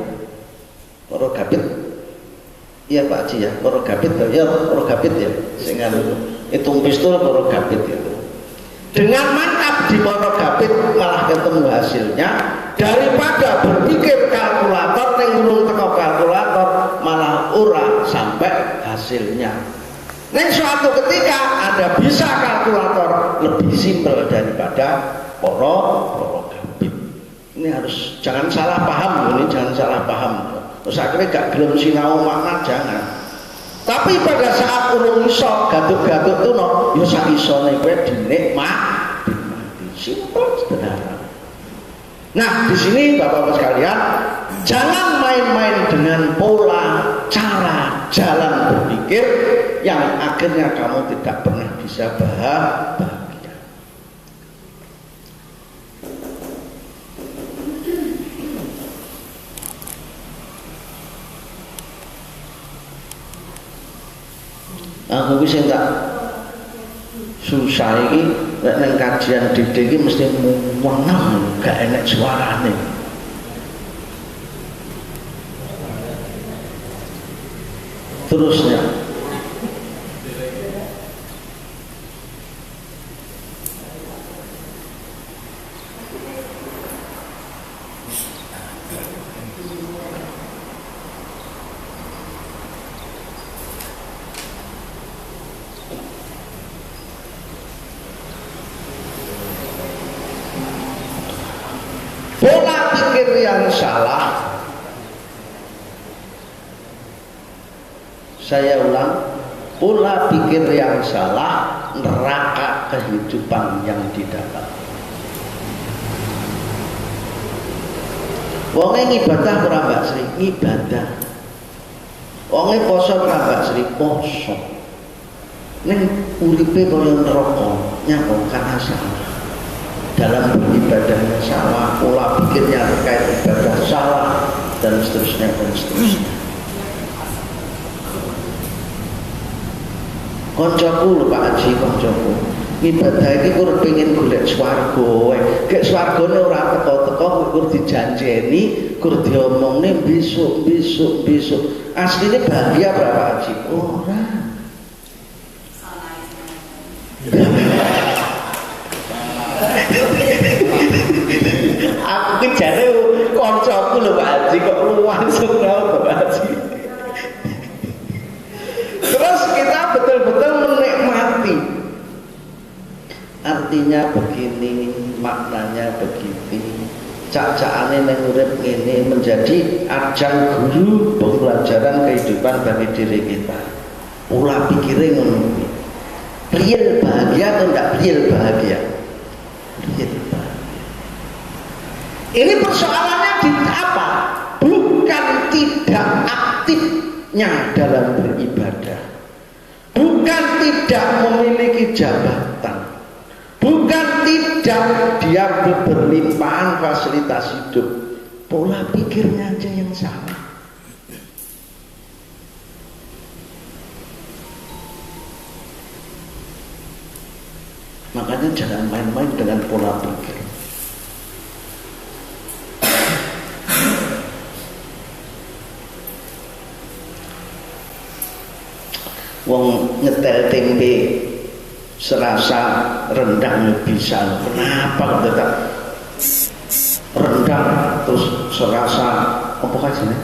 Porogabit, iya Pak Haji ya, porogabit ya, porogabit ya, sehingga hitung pistol porogabit itu. Dengan mantap di porogabit malah ketemu hasilnya, daripada berpikir kalkulator nengulung teko kalkulator malah ora sampai hasilnya. Neng suatu ketika Anda bisa kalkulator lebih simpel daripada porogabit. Ini harus jangan salah paham, ini jangan salah paham. Terus akhirnya gak gelem sinau makna jangan. Tapi pada saat urung iso gaduh-gaduh itu no, ya sak isone kowe dinikmati, simpel sederhana. Nah, di sini Bapak-bapak sekalian, jangan main-main dengan pola, cara, jalan berpikir yang akhirnya kamu tidak pernah bisa bahagia. Aku wis tak susah iki nek nang kajian dede iki mesti meneng gak enek suarane. Terusnya pola pikir yang salah, saya ulang, pola pikir yang salah neraka kehidupan yang didapat. Wonge ngibadah ora Mbak Sri, ngibadah. Wonge poso ora Mbak Sri, poso. Ning uripe kaya neraka, nyambung karena salah. Dalam beribadahnya salah, pola pikirnya terkait ibadah salah, dan seterusnya dan seterusnya. Koncoku lho Pak Haji, koncoku ibadah iki kur pengen golek swarga. Gek swargane ora teko-teko kur dijanjeni, kur diomongne besok. Asline bahagia berapa Haji? Ora. Aku ki jane kancaku lho Pak Haji kok langsung tau Pak Haji. Terus kita betul-betul menikmati. Artinya begini, maknanya begini. Cak-cakane ning urip ini menjadi ajang guru pembelajaran kehidupan bagi diri kita. Pola pikirnya ngono. Real bahagia atau enggak real bahagia? Real bahagia. Ini persoalannya di apa? Bukan tidak aktifnya dalam beribadah, bukan tidak memiliki jabatan, bukan tidak dia berlimpahan fasilitas hidup. Pola pikirnya aja yang salah. Makanya jangan main-main dengan pola pikir. Wong nyetel tempe serasa rendang bisa. Kenapa kok tetap rendang terus serasa apa kasih?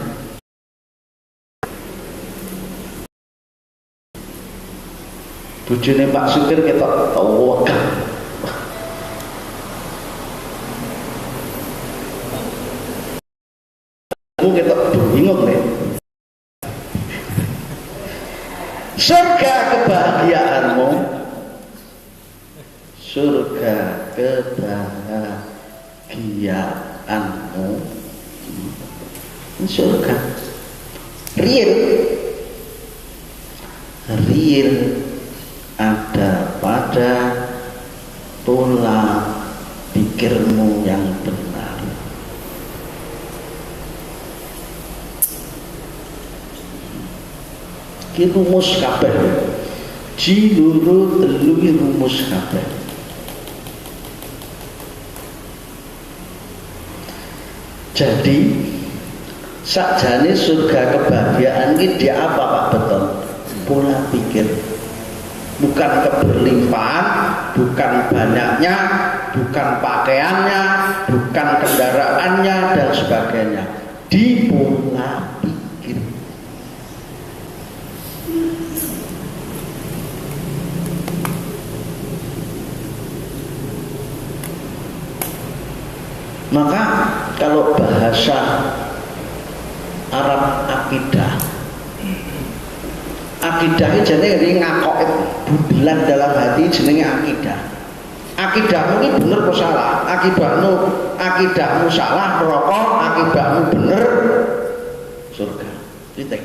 Bojone Pak Supir ketok wegah. Aku ketok bingung nih. Surga kebahagiaanmu, surga kebahagiaanmu, surga real ada pada pola pikirmu yang benar. Ki rumus kabeh. Ji loro telu ki rumus kabeh. Jadi sakjane surga kebahagiaan ini dia apa Pak Beton? Pola pikir. Bukan keberlimpahan, bukan banyaknya, bukan pakaiannya, bukan kendaraannya dan sebagainya. Di pola pikir. Maka kalau bahasa Arab akidah itu jenenge ngakok budelan dalam hati jenenge akidah. Akidahmu ini bener kok salah, akidahmu salah neraka, akidahmu bener surga. Titik.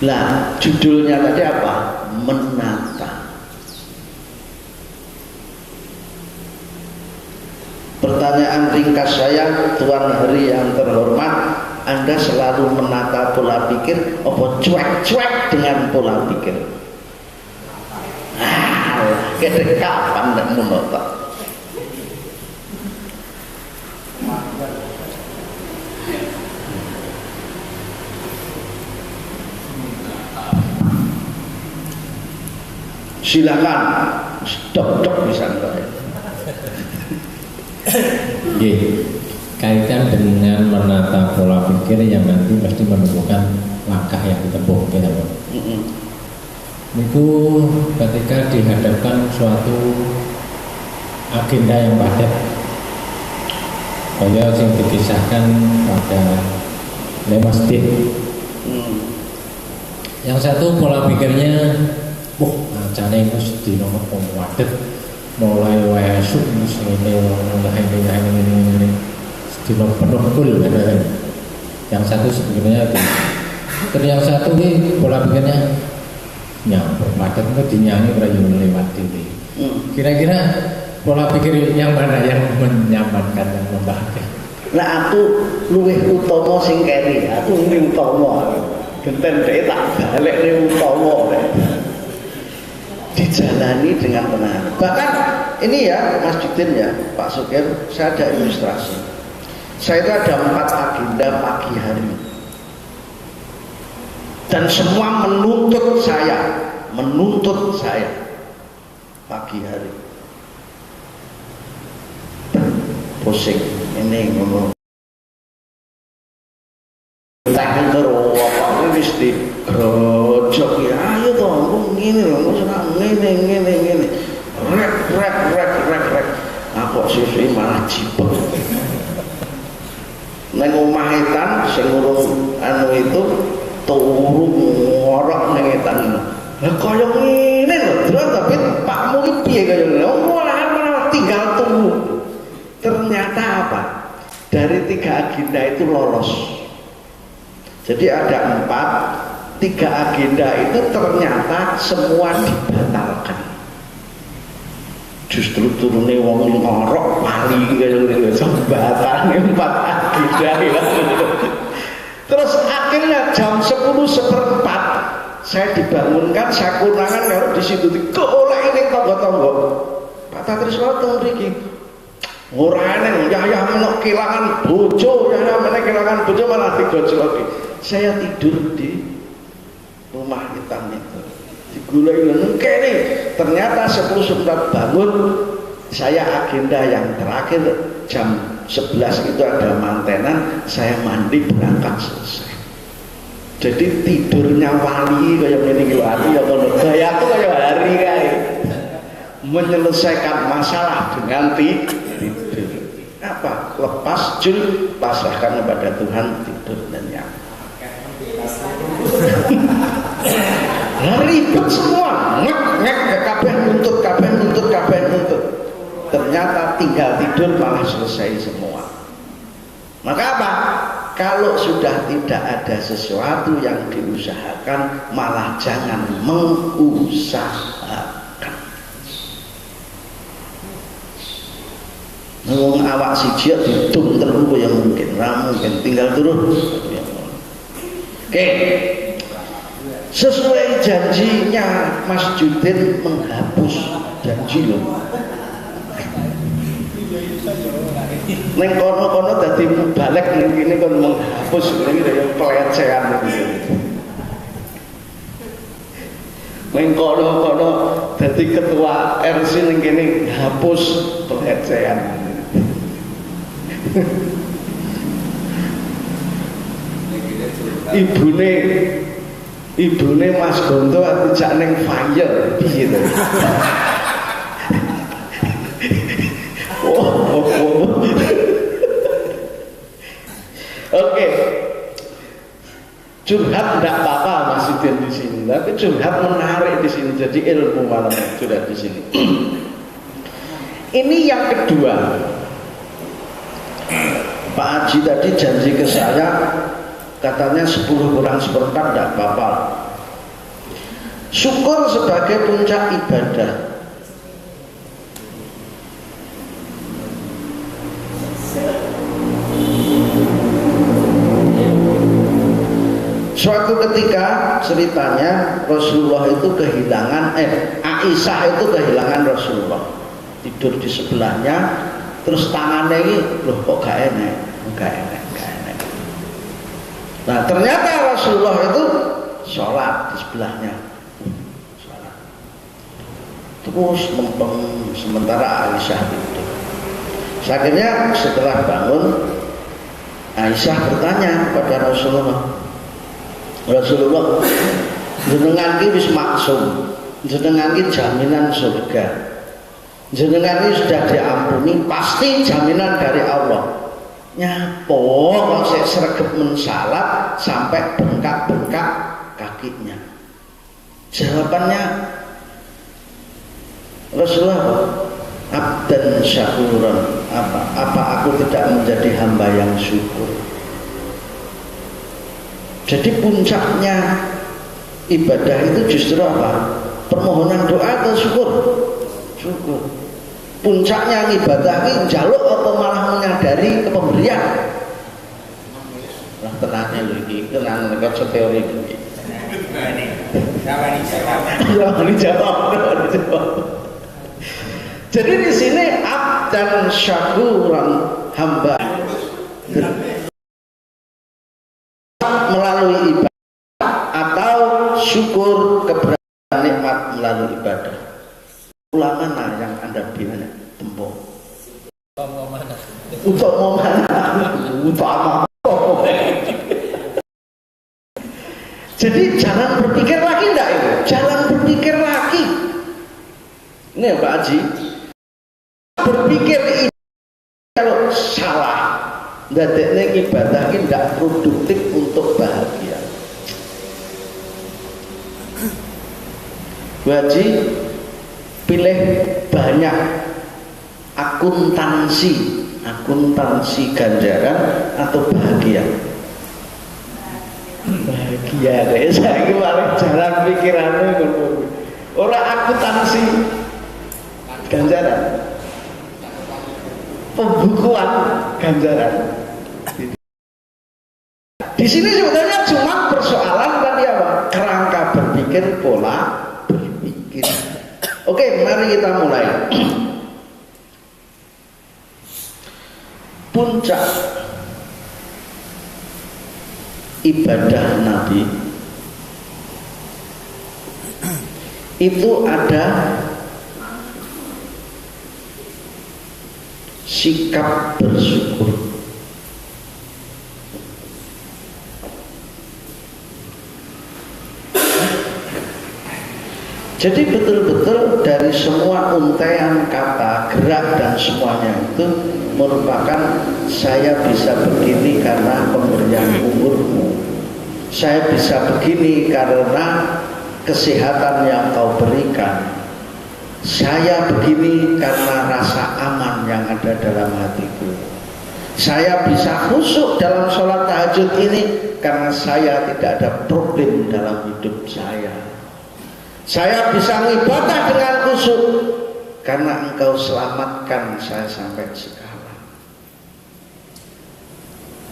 Lah judulnya tadi apa? Menata. Pertanyaan ringkas saya, Tuan Hari yang terhormat, Anda selalu menata pola pikir apa cuek-cuek dengan pola pikir? Kira kapan ndak menata? Silakan, stop bisa enggak? Kaitan dengan menata pola pikir yang nanti mesti menemukan langkah yang ditempuh kita. Itu ketika dihadapkan suatu agenda yang padat, kaya yang dikisahkan pada Lemastin. Yang satu pola pikirnya, acane itu di nomor wadet mulai wesuk ini sedino penuh kul kan. Yang satu sebenarnya itu. Terus yang satu ini pola pikirnya nyampur padat itu dinyanyi rayu lewat ini. Kira-kira pola pikir yang mana yang menyamankan dan membahagiakan? Nah aku luwih utama sing keri, aku luwih utama. Genten dhek tak balik ning utama. Dijalani dengan benar. Bahkan ini ya Mas Didin ya Pak Sugeng, saya ada ilustrasi. Saya itu ada 4 agenda pagi hari dan semua menuntut saya pagi hari. Pusing ini ngomong tak karo apa wis di grojok ya ayo toh ngene lho ngene rek aku susu malah cipek nang omah etan sing urung anu itu turu ngorok nang etan lha kaya ngene lho terus tapi pakmu iki piye kaya ngene malah tinggal tunggu. Ternyata apa? Dari 3 agenda itu lolos. Jadi ada 4, 3 agenda itu ternyata semua dibatalkan. Justru turunnya wong ngorok pali kaya jembatan 4 agenda. Terus akhirnya jam 10:04 saya dibangunkan, saya kunangan kalau di situ dikolek ini tonggo-tonggo. Pak Tatrisno teng mriki. Ora eneng ya menok kelangan bojo, ya meneh kelangan bojo malah digojloki. Saya tidur di rumah hitam itu. Digulai kene. Ternyata 10:04 bangun, saya agenda yang terakhir jam 11 itu ada mantenan, saya mandi berangkat selesai. Jadi tidurnya wali kaya ngene iki lho ati ya ngono. Gayaku kaya hari kae. Menyelesaikan masalah dengan tidur. Apa? Lepas jul, pasrahkan kepada Tuhan, tidur dan nyaman. Ribet semua, ngek kabeh nuntut. Ternyata tinggal tidur malah selesai semua. Maka apa? Kalau sudah tidak ada sesuatu yang diusahakan, malah jangan mengusahakan. Wong awak siji didum terus ya mungkin, ra mungkin tinggal turun. Oke. Sesuai janjinya Mas Judin menghapus janji loh. Neng kono-kono dadi balik ini kon menghapus ini dari pelecehan gitu. Neng kono-kono dadi ketua RC ning kene hapus pelecehan. Ibune Mas Gonto aku jak ning fire piye to. Oke. Curhat enggak apa-apa Mas Idin di sini, tapi curhat menarik di sini jadi ilmu malam curhat di sini. Ini yang kedua. Pak Haji tadi janji ke saya katanya 10 kurang seperempat tidak apa-apa. Syukur sebagai puncak ibadah. Suatu ketika ceritanya Rasulullah itu kehilangan Aisyah itu kehilangan Rasulullah, tidur di sebelahnya, terus tangannya ini loh kok gak enak. Nah ternyata Rasulullah itu sholat di sebelahnya, sholat. Terus lempeng sementara Aisyah tidur. Akhirnya setelah bangun Aisyah bertanya kepada Rasulullah, jenengan iki wis maksum, jenengan iki jaminan surga, jenengan ini sudah diampuni, pasti jaminan dari Allah. Nyapo kok sik sregep mensalat sampai bengkak-bengkak kakinya. Jawabannya Rasulullah, abdan syakuran, apa aku tidak menjadi hamba yang syukur. Jadi puncaknya ibadah itu justru apa? Permohonan doa atau syukur? Syukur. Puncaknya ibadah ini jaluk atau malah menyadari kepemberian? Nah tenangnya lho iki, tenang nek teori iki. Jangan dijawab. Jadi di sini abdan syakuran, hamba melalui ibadah atau syukur keberadaan nikmat melalui ibadah. Ulama mana yang Anda bilang tempo? Untuk mau mana? Jadi jangan berpikir lagi enggak itu? Jangan berpikir lagi. Ini Pak Haji. Berpikir ini kalau salah, ndadekne ibadah ini tidak produktif untuk bahagia. Haji pilih banyak akuntansi ganjaran atau bahagia. Bahagia deh, saya paling jalan pikirannya orang akuntansi ganjaran, pembukuan ganjaran. Di sini sebetulnya cuma persoalan tadi apa? Kerangka berpikir, pola berpikir. Oke, mari kita mulai. Puncak ibadah Nabi itu ada sikap bersyukur. Jadi betul-betul dari semua untaian kata, gerak dan semuanya itu merupakan saya bisa begini karena pemberian umurmu. Saya bisa begini karena kesehatan yang kau berikan. Saya begini karena rasa aman yang ada dalam hatiku. Saya bisa khusyuk dalam sholat tahajud ini karena saya tidak ada problem dalam hidup saya. Saya bisa beribadah dengan khusyuk karena engkau selamatkan saya sampai sekarang.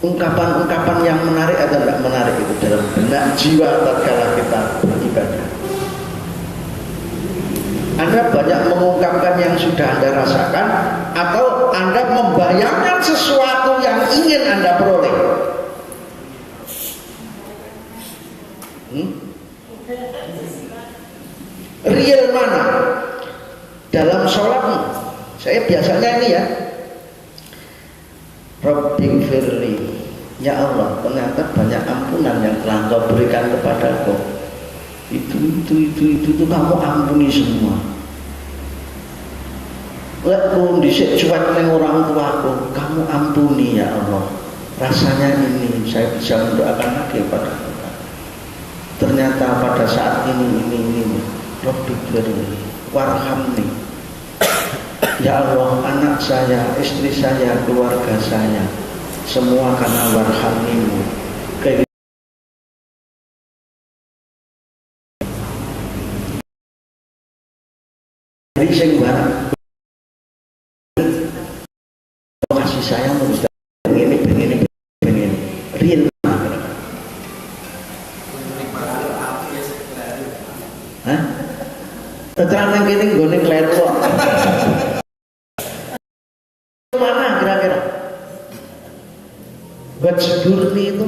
ungkapan-ungkapan yang menarik atau tidak menarik itu dalam benak jiwa tatkala kita beribadah. Anda banyak mengungkapkan yang sudah Anda rasakan, atau Anda membayangkan sesuatu yang ingin Anda peroleh. Real mana? Dalam sholatmu. Saya biasanya ini ya, Rabbi firli, ya Allah, ternyata banyak ampunan yang telah Engkau berikan kepadaku. Itu kamu ampuni semua. Lekku disik cuek neng orang tuaku, kamu ampuni ya Allah. Rasanya ini saya bisa mendoakan lagi pada Tuhan. Ternyata pada saat ini Rabbi firli warhamni, ya Allah, anak saya, istri saya, keluarga saya, semua karena warhamnimu. Jadi sing barang kasih sayang menurut begini real. Hah? Terang yang gini gue nih kleru. Mana kira-kira? Wajburni itu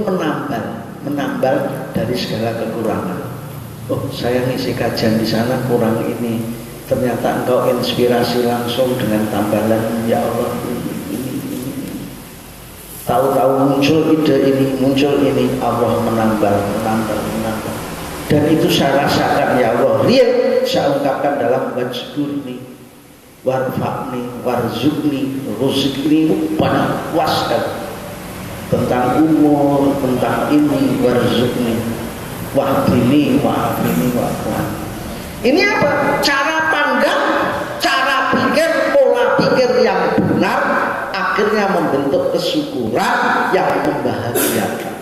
menambal dari segala kekurangan. Oh, saya ngisi kajian di sana kurang ini. Ternyata engkau inspirasi langsung dengan tambalan, ya Allah, ini. Tahu-tahu muncul ide ini, muncul ini, Allah menambal. Dan itu saya rasakan, ya Allah, real saya ungkapkan dalam wajburni, warfa'ni, warzukni, ruzikni, itu banyak luas kan. Tentang umur, tentang ini, warzukni, wahdini, wa'afwan. Ini apa? Cara pandang, cara pikir, pola pikir yang benar akhirnya membentuk kesyukuran yang membahagiakan.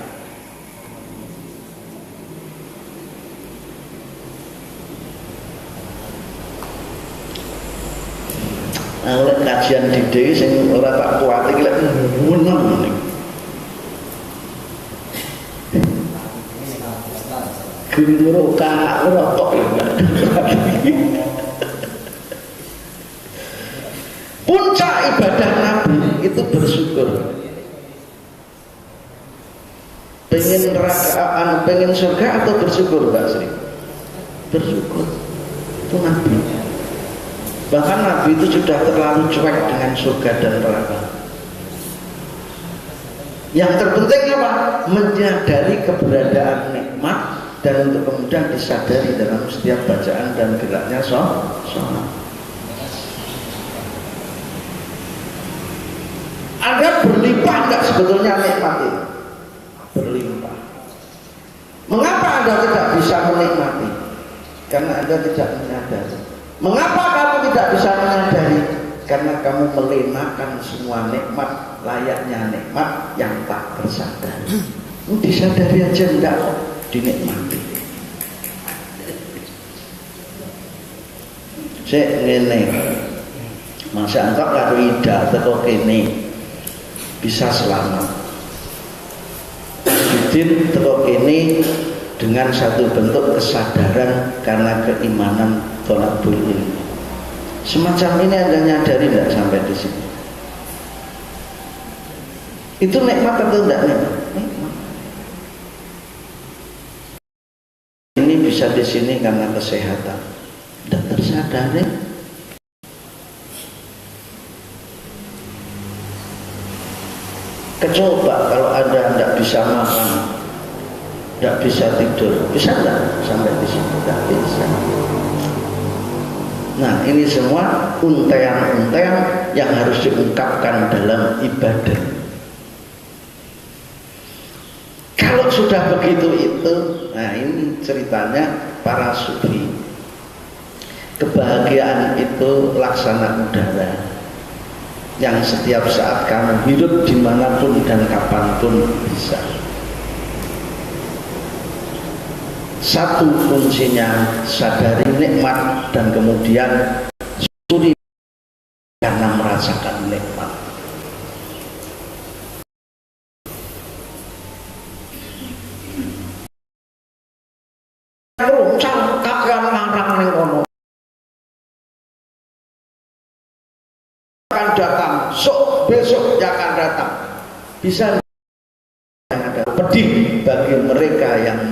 Oleh kajian dide sing ora tak kuat iki lek meneng ning. Guru ka rokok. Puncak ibadah Nabi itu bersyukur. Pengen neraka, pengen surga atau bersyukur, Mbak Sri? Bersyukur. Itu Nabi. Bahkan Nabi itu sudah terlalu cuek dengan surga dan neraka. Yang terpenting apa? Menyadari keberadaan nikmat dan untuk kemudian disadari dalam setiap bacaan dan geraknya sholat. Anda berlimpah enggak sebetulnya nikmat itu? Berlimpah. Mengapa Anda tidak bisa menikmati? Karena Anda tidak menyadari. Mengapa kamu tidak bisa menyadari? Karena kamu melenakan semua nikmat layaknya nikmat yang tak tersadari. Disadari aja enggak kok, dinikmati. Sik ngene. Masa engkau karo ida teko kene bisa selamat. Bidin teko kene dengan satu bentuk kesadaran karena keimanan tolabul ilmi. Semacam ini Anda nyadari tidak sampai di sini? Itu nikmat atau tidak nikmat? Nikmat. Ini bisa di sini karena kesehatan. Tidak tersadari. Kecoba kalau Anda tidak bisa makan, tidak bisa tidur, bisa tidak sampai di sini? Tidak bisa. Nah, ini semua untean-untean yang harus diungkapkan dalam ibadah. Kalau sudah begitu itu, nah ini ceritanya para sufi. Kebahagiaan itu laksana udara yang setiap saat kamu hidup dimanapun dan kapanpun bisa. Satu kuncinya sadari nikmat dan kemudian syukuri karena merasakan nikmat. runcang kakang ngarang ning kono. Akan datang, besok dia akan datang. Bisa ada pedih bagi mereka yang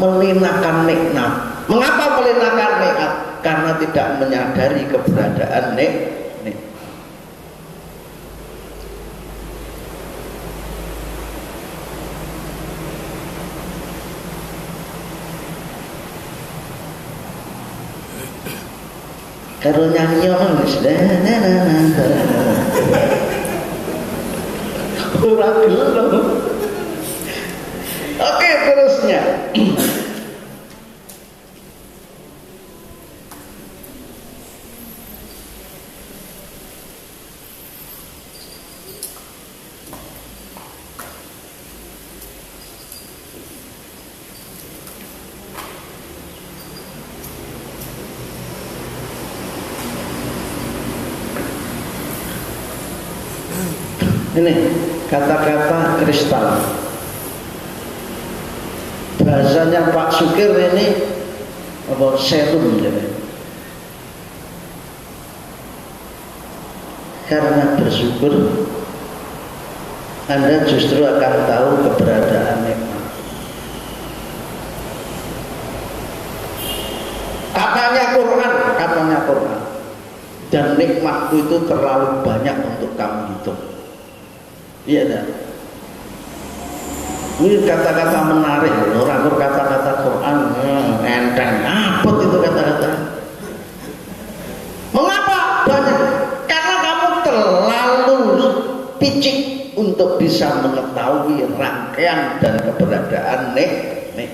melinakan nikmat. Mengapa melinakan nikmat? Karena tidak menyadari keberadaan nikmat. Kalau nyanyi orang Oke, terusnya. Ini kata-kata kristal. Bahasanya Pak Sukir ini apa serum jadi. Karena bersyukur Anda justru akan tahu keberadaan nikmat. Katanya Quran. Dan nikmatku itu terlalu banyak untuk kamu hitung. Iya dah. Ini kata-kata menarik, orang kata-kata Quran enteng, apa itu kata-kata? Mengapa banyak? Karena kamu terlalu picik untuk bisa mengetahui rangkaian dan keberadaan nikmat.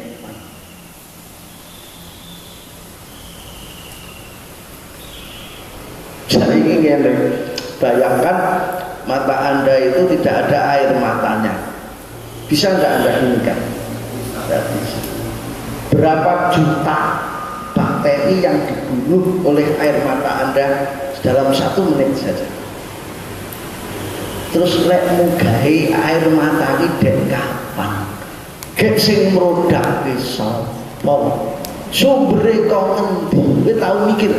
Jadi ini bayangkan mata Anda itu tidak ada air matanya. Bisa nggak Anda ingat? Tidak bisa. Berapa juta bakteri yang dibunuh oleh air mata Anda dalam 1 menit saja. Terus lek mugahi air mata ini dek kapan? Gek sing mrodak ki sapa? Sumbere kok ngendi? Kowe tau mikir?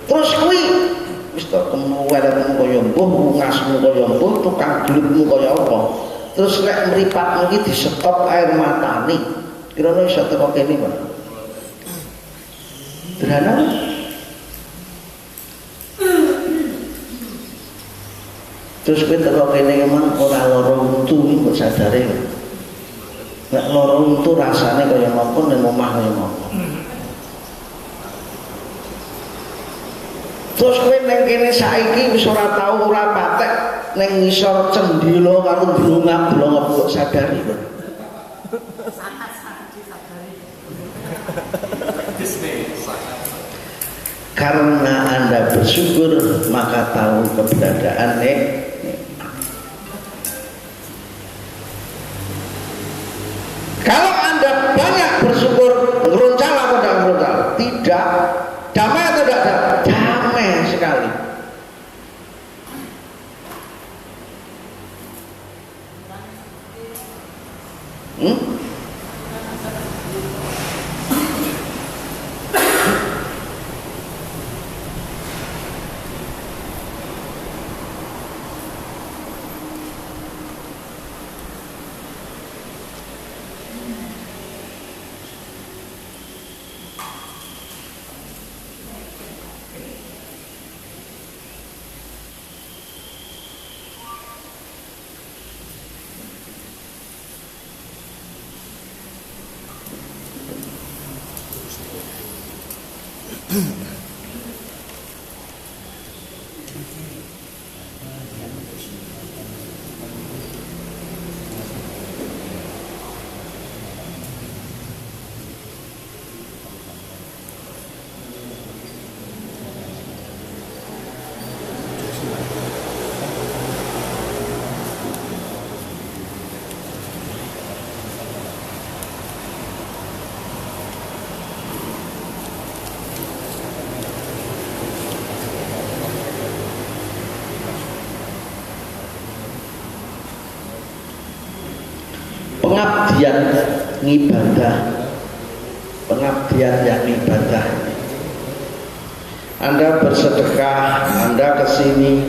Terus kuwi wis tok kemuweletmu kaya mbuh, ngasmu kaya mbuh, tukang glutmu kaya apa. Terus lek mripatmu iki disetop air matane, kira-kira iso teko kene, Pak. Sederhana. Terus kowe teko kene emang ora lara untu iki mbok sadare. Nek lara untu rasane kaya ngopo ning omah kaya ngopo. Terus kowe neng kene saiki wis ora tau ora patek neng ngisor cendhila karo blongak-blongok kok sadari kok. Karena Anda bersyukur maka tahu keberadaan Kalau Anda banyak bersyukur, ngeroncal apa tidak ngeroncal? Tidak. Damai atau tidak damai? Damai sekali. pengabdian ngibadah, pengabdian yang ibadah. Anda bersedekah, Anda kesini,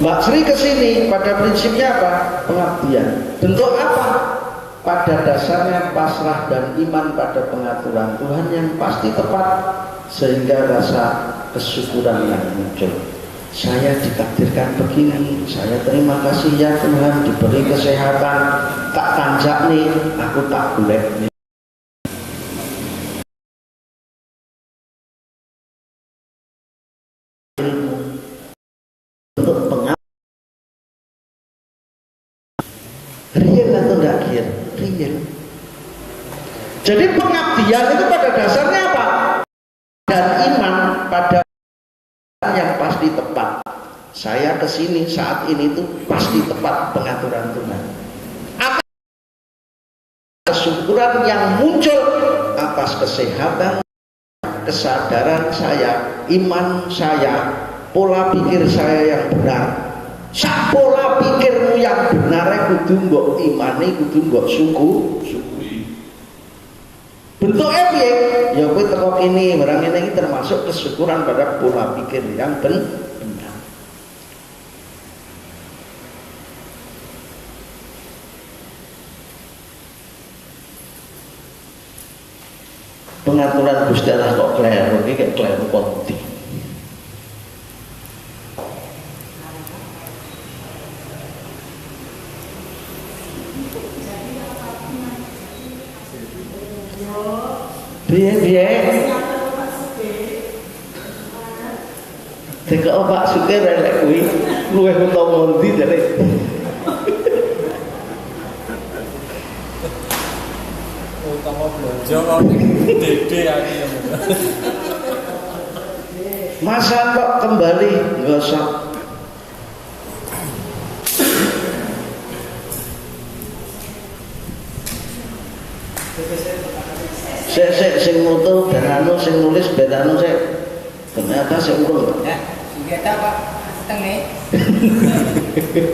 Mbak Sri kesini, pada prinsipnya apa? Pengabdian. Bentuk apa? Pada dasarnya pasrah dan iman pada pengaturan Tuhan yang pasti tepat, sehingga rasa kesyukuran yang muncul. Saya ditakdirkan begini, saya terima kasih ya Tuhan, diberi kesehatan, tak tanjak nih, aku tak boleh nih. Untuk pengabdian real atau enggak real. Jadi pengabdian itu pada dasarnya apa? Dan iman pada yang pasti tepat. Saya kesini saat ini itu pasti tepat pengaturan Tuhan. Apa kesyukuran yang muncul atas kesehatan, kesadaran saya, iman saya, pola pikir saya yang benar. Sak pola pikirmu yang benar kudu mbok imani, kudu mbok syukuri. Bentuknya piye? Ya kowe teko kene, barang ini termasuk kesyukuran pada pola pikir yang benar. Pengaturan Gusti Allah kok kleru, iki kayak kleru konti. Biye Teka Pak Sugih relek kuwi luwih utawa ndi jare. Utama belanja kok dede aku ya. Masa kok kembali gosok. Sing moto dan anu sing nulis beda anu sik. Ternyata sing urung. Ya, kita Pak setengah.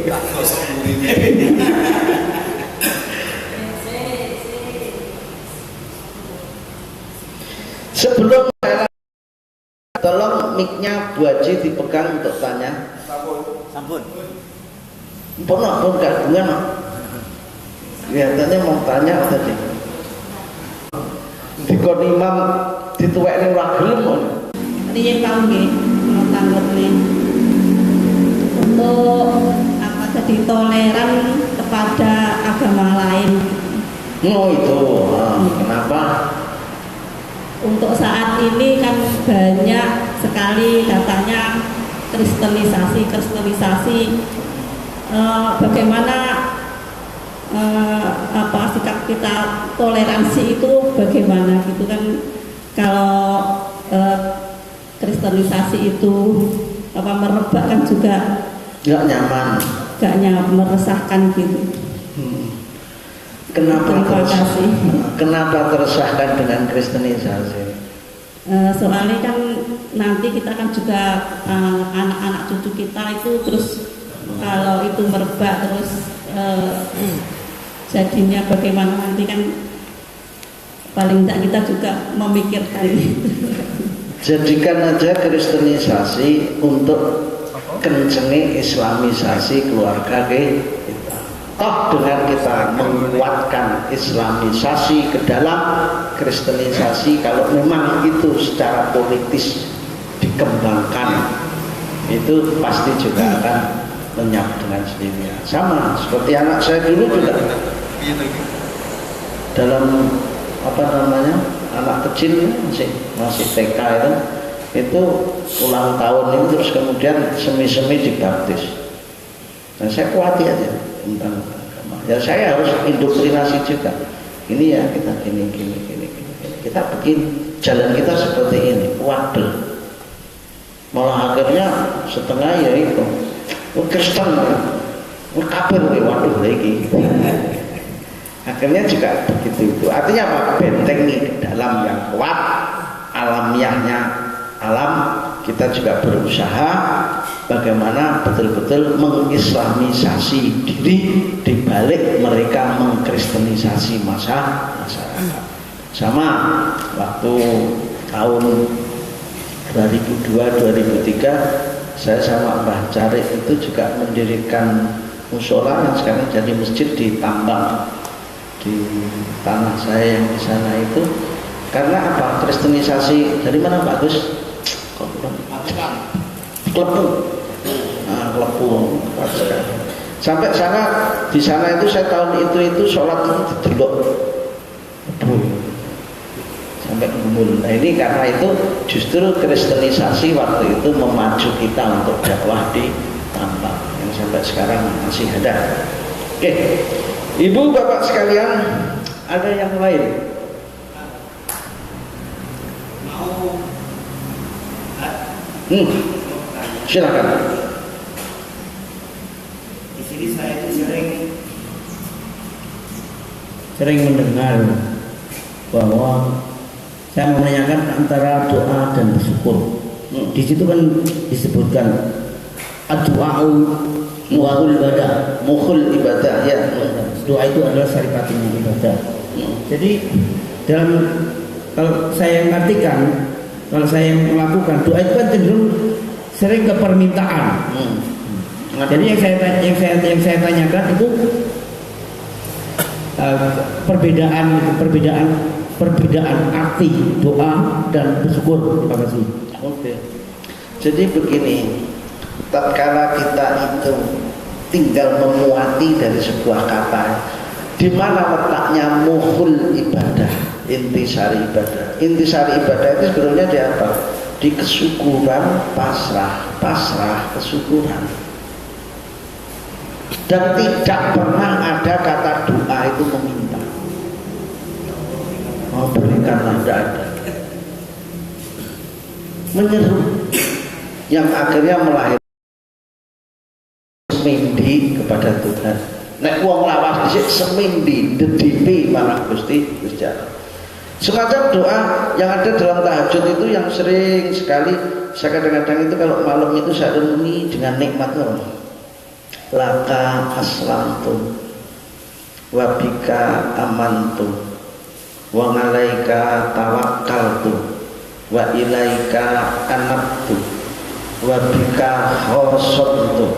Tak gosok mrene. Sebelum saya tolong mic-nya Bu Haji dipegang untuk tanya. Sampun. Pun kagungan. Kelihatannya mau tanya tadi. Dikon imam dituwekne ora gelem. Riyen tau nggih tanggote untuk apa jadi toleran kepada agama lain. Oh itu, kenapa? Untuk saat ini kan banyak sekali datanya kristenisasi. Bagaimana apa sikap kita toleransi itu bagaimana gitu kan, kalau kristenisasi itu apa merebak kan juga nggak nyaman, meresahkan gitu. Kenapa teresahkan dengan kristenisasi? Soalnya kan nanti kita kan juga anak-anak cucu kita itu terus kalau itu merebak terus jadinya bagaimana nanti kan paling tidak kita juga memikirkan itu. Jadikan aja kristenisasi untuk kencenge islamisasi keluarga kita. Toh dengan kita menguatkan islamisasi ke dalam kristenisasi, kalau memang itu secara politis dikembangkan, itu pasti juga akan lenyap dengan sendirinya. Sama seperti anak saya dulu juga dalam apa namanya, anak kecil masih TK itu ulang tahun itu terus kemudian semi-semi dibaptis. Dan saya khawatir aja tentang agama. Ya saya harus indoktrinasi juga. Ini ya kita gini. Kita bikin jalan kita seperti ini, wadel. Malah akhirnya setengah ya itu Kristen, kafir, waduh lagi. Akhirnya juga begitu itu. Artinya apa? Bentengi ke dalam yang kuat, alamiahnya, alam kita juga berusaha bagaimana betul-betul mengislamisasi diri di balik mereka mengkristenisasi masyarakat. Sama waktu tahun 2002-2003 saya sama Mbah Carik itu juga mendirikan musola yang sekarang jadi masjid di Tambang, di tanah saya yang di sana itu. Karena apa? Kristenisasi dari mana Pak Gus? Klepung. Nah, Klepung. Sampai sana, di sana itu saya tahun itu sholat itu didelok. Sampai gumun. Nah ini karena itu justru kristenisasi waktu itu memacu kita untuk dakwah di Tambang yang sampai sekarang masih ada. Oke, Ibu Bapak sekalian, ada yang lain? Silakan. Di sini saya itu sering mendengar bahwa saya menanyakan antara doa dan bersyukur. Di situ kan disebutkan doa mukhul ibadah, mukhul ibadah ya. Doa itu adalah saripatinya ibadah. Jadi dalam kalau saya mengartikan, kalau saya melakukan doa itu kan cenderung sering ke permintaan. Jadi yang saya tanyakan itu perbedaan arti doa dan bersyukur. Terima kasih. Oke. Jadi begini, tatkala kita itu tinggal memuati dari sebuah kata, di mana letaknya mukhul ibadah, intisari ibadah. Intisari ibadah itu sebenarnya di apa? Di kesyukuran, pasrah, kesyukuran. Dan tidak pernah ada kata doa itu meminta. Mau berikanlah, tidak ada. Menyeru yang akhirnya melahirkan semindi kepada Tuhan. Nek wong lawas dhisik semindi dedipi marang Gusti Allah. Semacam doa yang ada dalam tahajud itu yang sering sekali saya kadang-kadang itu kalau malam itu saya renungi dengan nikmat Allah. Laka aslamtu wa bika amantu wa alaika tawakkaltu wa ilaika anabtu wa bika khosamtu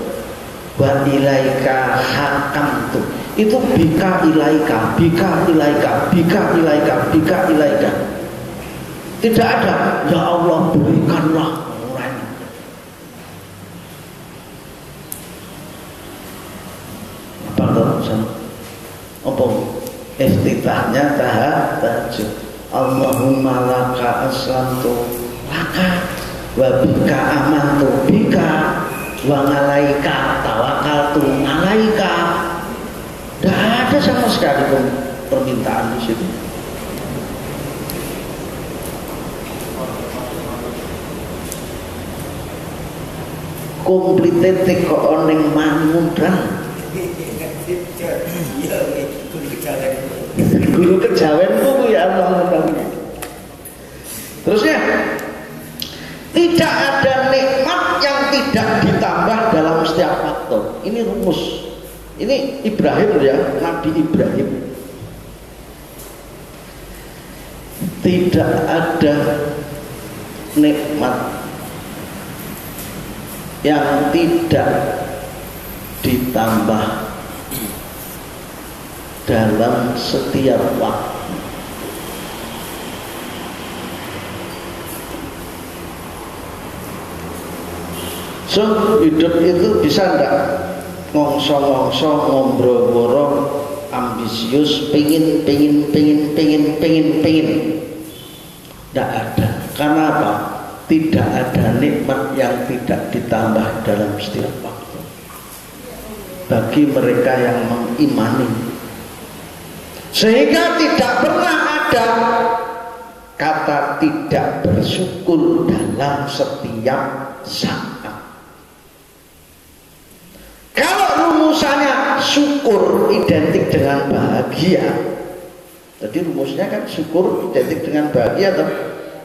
wa ilaika hakamtu. Itu bika ilaika, bika ilaika, bika ilaika, bika ilaika. Tidak ada ya Allah berikanlah. Apa iftitahnya tahajud. Allahumma laka aslamtu laka wa bika amantu bika wa ngalaika tawakaltu ngalaika. Tidak ada sama sekali permintaan di situ. Komplite teko oneng mangudan. Guru kejawenku ya Allah. Terusnya, tidak ada nikmat yang tidak ditambah dalam setiap faktor. Ini rumus. Ini Ibrahim ya, Nabi Ibrahim. Tidak ada nikmat yang tidak ditambah dalam setiap waktu. So, hidup itu bisa enggak ngongso-ngongso, ngombro-ngoro, ambisius, pengen. Tidak ada. Karena apa? Tidak ada nikmat yang tidak ditambah dalam setiap waktu. Bagi mereka yang mengimani, sehingga tidak pernah ada kata tidak bersyukur dalam setiap saat. Kalau rumusannya syukur identik dengan bahagia, jadi rumusnya kan syukur identik dengan bahagia toh.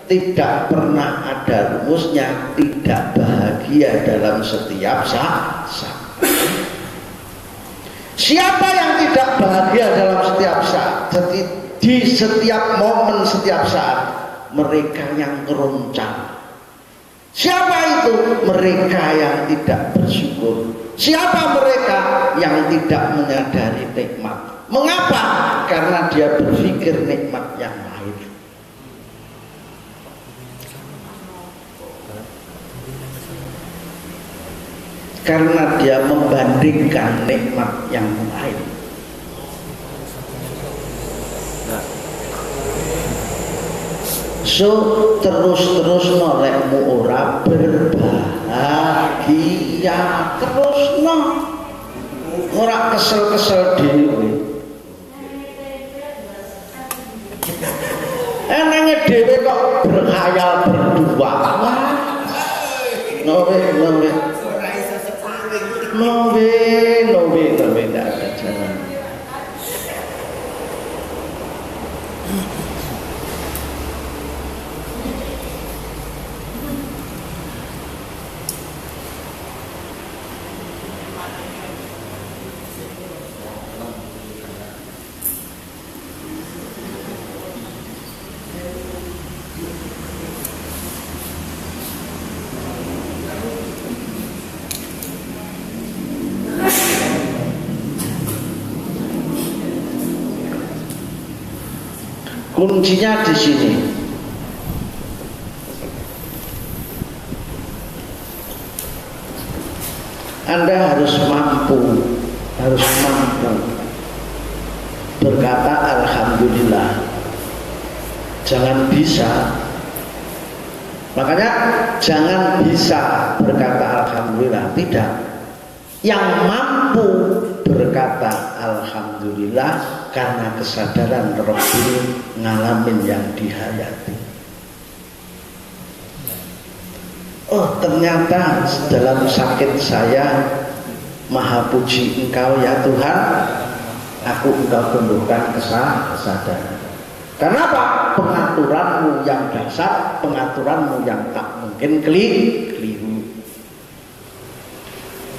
tidak pernah ada rumusnya, tidak bahagia dalam setiap saat. Siapa yang tidak bahagia dalam setiap saat, di setiap momen, setiap saat? Mereka yang keroncang. Siapa itu? Mereka yang tidak bersyukur. Siapa mereka? Yang tidak menyadari nikmat. Mengapa? Karena dia berpikir nikmat yang lain. Karena dia membandingkan nikmat yang lain. So terus nolekmu ora berbahagia, terus ora kesel dhewe. Enenge dhewe kok berkhayal berdua. Nowe tidak ada jalan. Kuncinya di sini. Anda harus mampu berkata alhamdulillah. Jangan bisa. Makanya jangan bisa berkata alhamdulillah, tidak. Yang mampu berkata alhamdulillah karena kesadaran Rabbil ngalamin yang dihayati. Oh, ternyata dalam sakit saya maha puji Engkau ya Tuhan, aku Engkau tumbuhkan kesadaran. Kenapa? Pengaturanmu yang dasar, pengaturanmu yang tak mungkin keliru.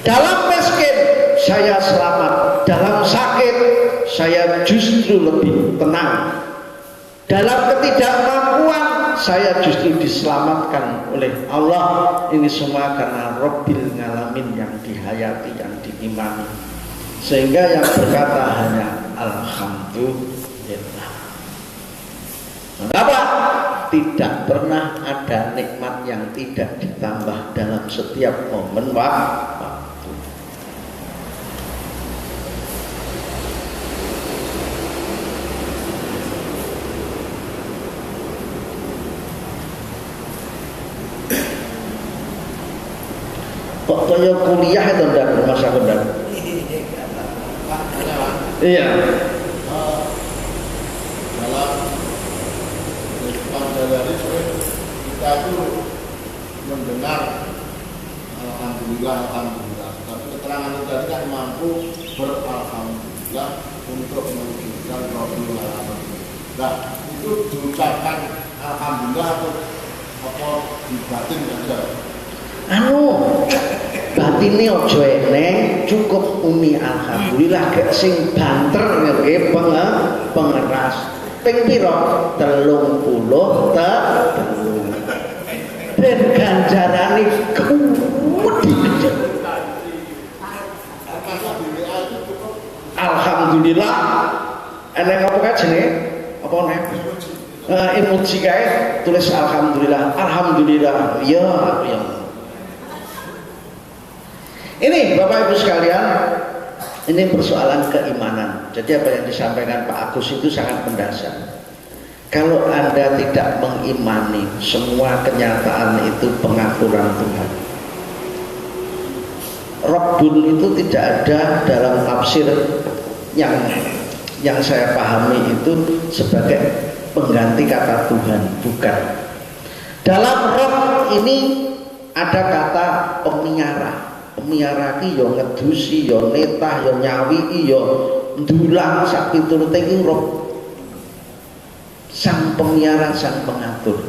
Dalam miskin saya selamat, dalam sakit saya justru lebih tenang. Dalam ketidakmampuan saya justru diselamatkan oleh Allah. Ini semua karena Rabbil ngalamin yang dihayati, yang diimani. Sehingga yang berkata hanya alhamdulillah. Mengapa? Tidak pernah ada nikmat yang tidak ditambah dalam setiap momen waktu. Pokoknya kuliah itu tidak bermasa benar. Iya. Dalam dari kita itu mendengar alhamdulillah, tapi keterangan itu tadi kan mampu beralhamdulillah untuk mewujudkan Rabbil Alamin. Nah, itu diucapkan alhamdulillah atau apa di batin saja? Batine ojo eneng, cukup uni alhamdulillah gek sing banter nggih pengeras. Ping pira? 30 ben ganjarane gede. Alhamdulillah. Eneng apa kae jenenge? Apa nek? Emoji kae tulis alhamdulillah. Alhamdulillah. Ya. Ini Bapak Ibu sekalian, ini persoalan keimanan. Jadi apa yang disampaikan Pak Agus itu sangat mendasar. Kalau Anda tidak mengimani semua kenyataan itu pengaturan Tuhan, Rabbul itu tidak ada dalam tafsir yang saya pahami itu sebagai pengganti kata Tuhan, bukan. Dalam Rabb ini ada kata pemelihara. Pemelihara ki yo ngedusi, yo netah, yo nyawiki, yo ndulang sak piturute iki Rabb. Sang pemelihara, sang pengatur.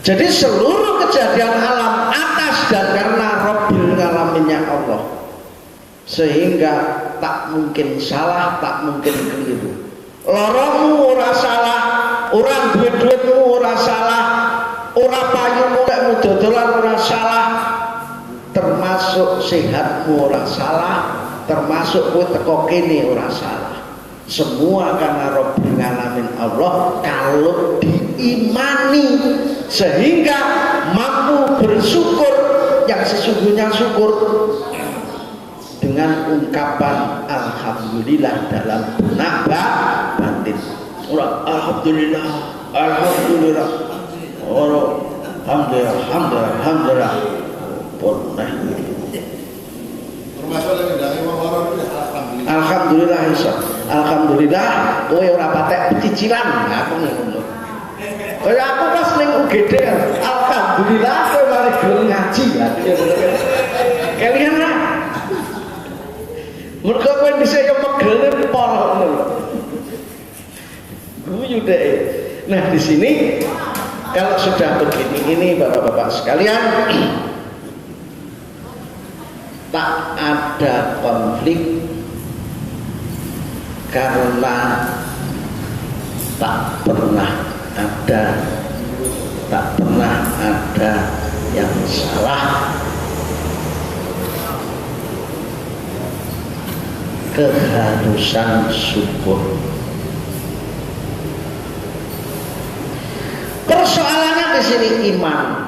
Jadi seluruh kejadian alam atas dan karena Rabbil Alaminnya Allah, sehingga tak mungkin salah, tak mungkin keliru. Loromu ora salah, orang duit-duitmu ora salah, ora payumu lek dodolan ora salah, termasuk sehatmu ora salah, termasuk kowe teko kene ora salah. Semua karena Rabbil Alamin Allah kalau diimani, sehingga mampu bersyukur yang sesungguhnya syukur dengan ungkapan alhamdulillah dalam benak batin. Alhamdulillah, alhamdulillah, alhamdulillah. Termasuk lagi dari orang alhamdulillah. Alhamdulillah iso. Alhamdulillah kowe ora patek cicilan. Aku ngono. Kaya aku pas ning UGD, alhamdulillah kowe mari gelem ngaji lah. Kalian lah. Mergo kowe dhisik megel pol ngono. Guyu deh. Nah, di sini kalau sudah begini ini Bapak-bapak sekalian, tak ada konflik karena tak pernah ada yang salah. Keharusan syukur. Persoalannya di sini iman.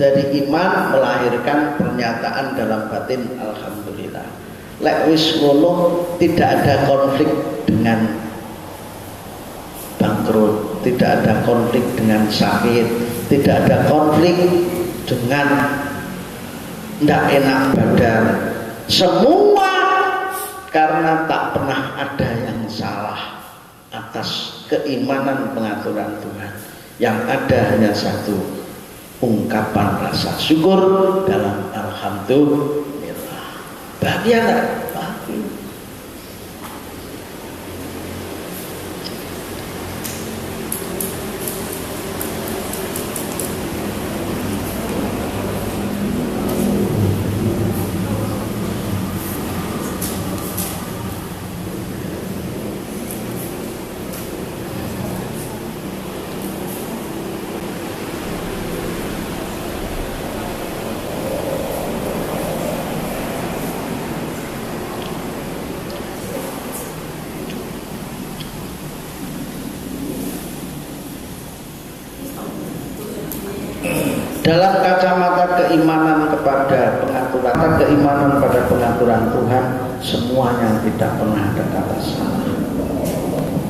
Dari iman melahirkan pernyataan dalam batin alhamdulillah. Lek wis ngono tidak ada konflik dengan bangkrut, tidak ada konflik dengan sakit, tidak ada konflik dengan ndak enak badan. Semua karena tak pernah ada yang salah atas keimanan pengaturan Tuhan. Yang ada hanya satu, ungkapan rasa syukur dalam alhamdulillah. Bahagia tak? Bahagia. Dalam kacamata keimanan kepada pengaturan, keimanan pada pengaturan Tuhan, semuanya tidak pernah ada kata salah.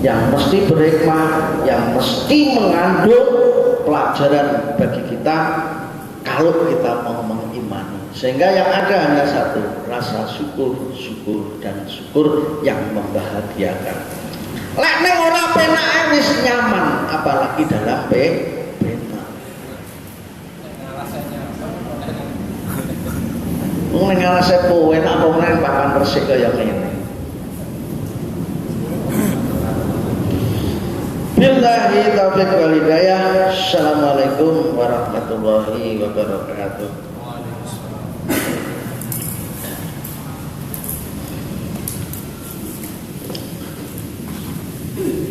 Yang mesti berhikmah, yang mesti mengandung pelajaran bagi kita kalau kita mau mengimani. Sehingga yang ada hanya satu, rasa syukur, syukur dan syukur yang membahagiakan. Lek nek ora penak wis nyaman, apalagi dalam penak. Mengenal saya kowe nak ngomongin papan resik kaya ngene. Billahi taufiq wal hidayah. Assalamualaikum warahmatullahi wabarakatuh.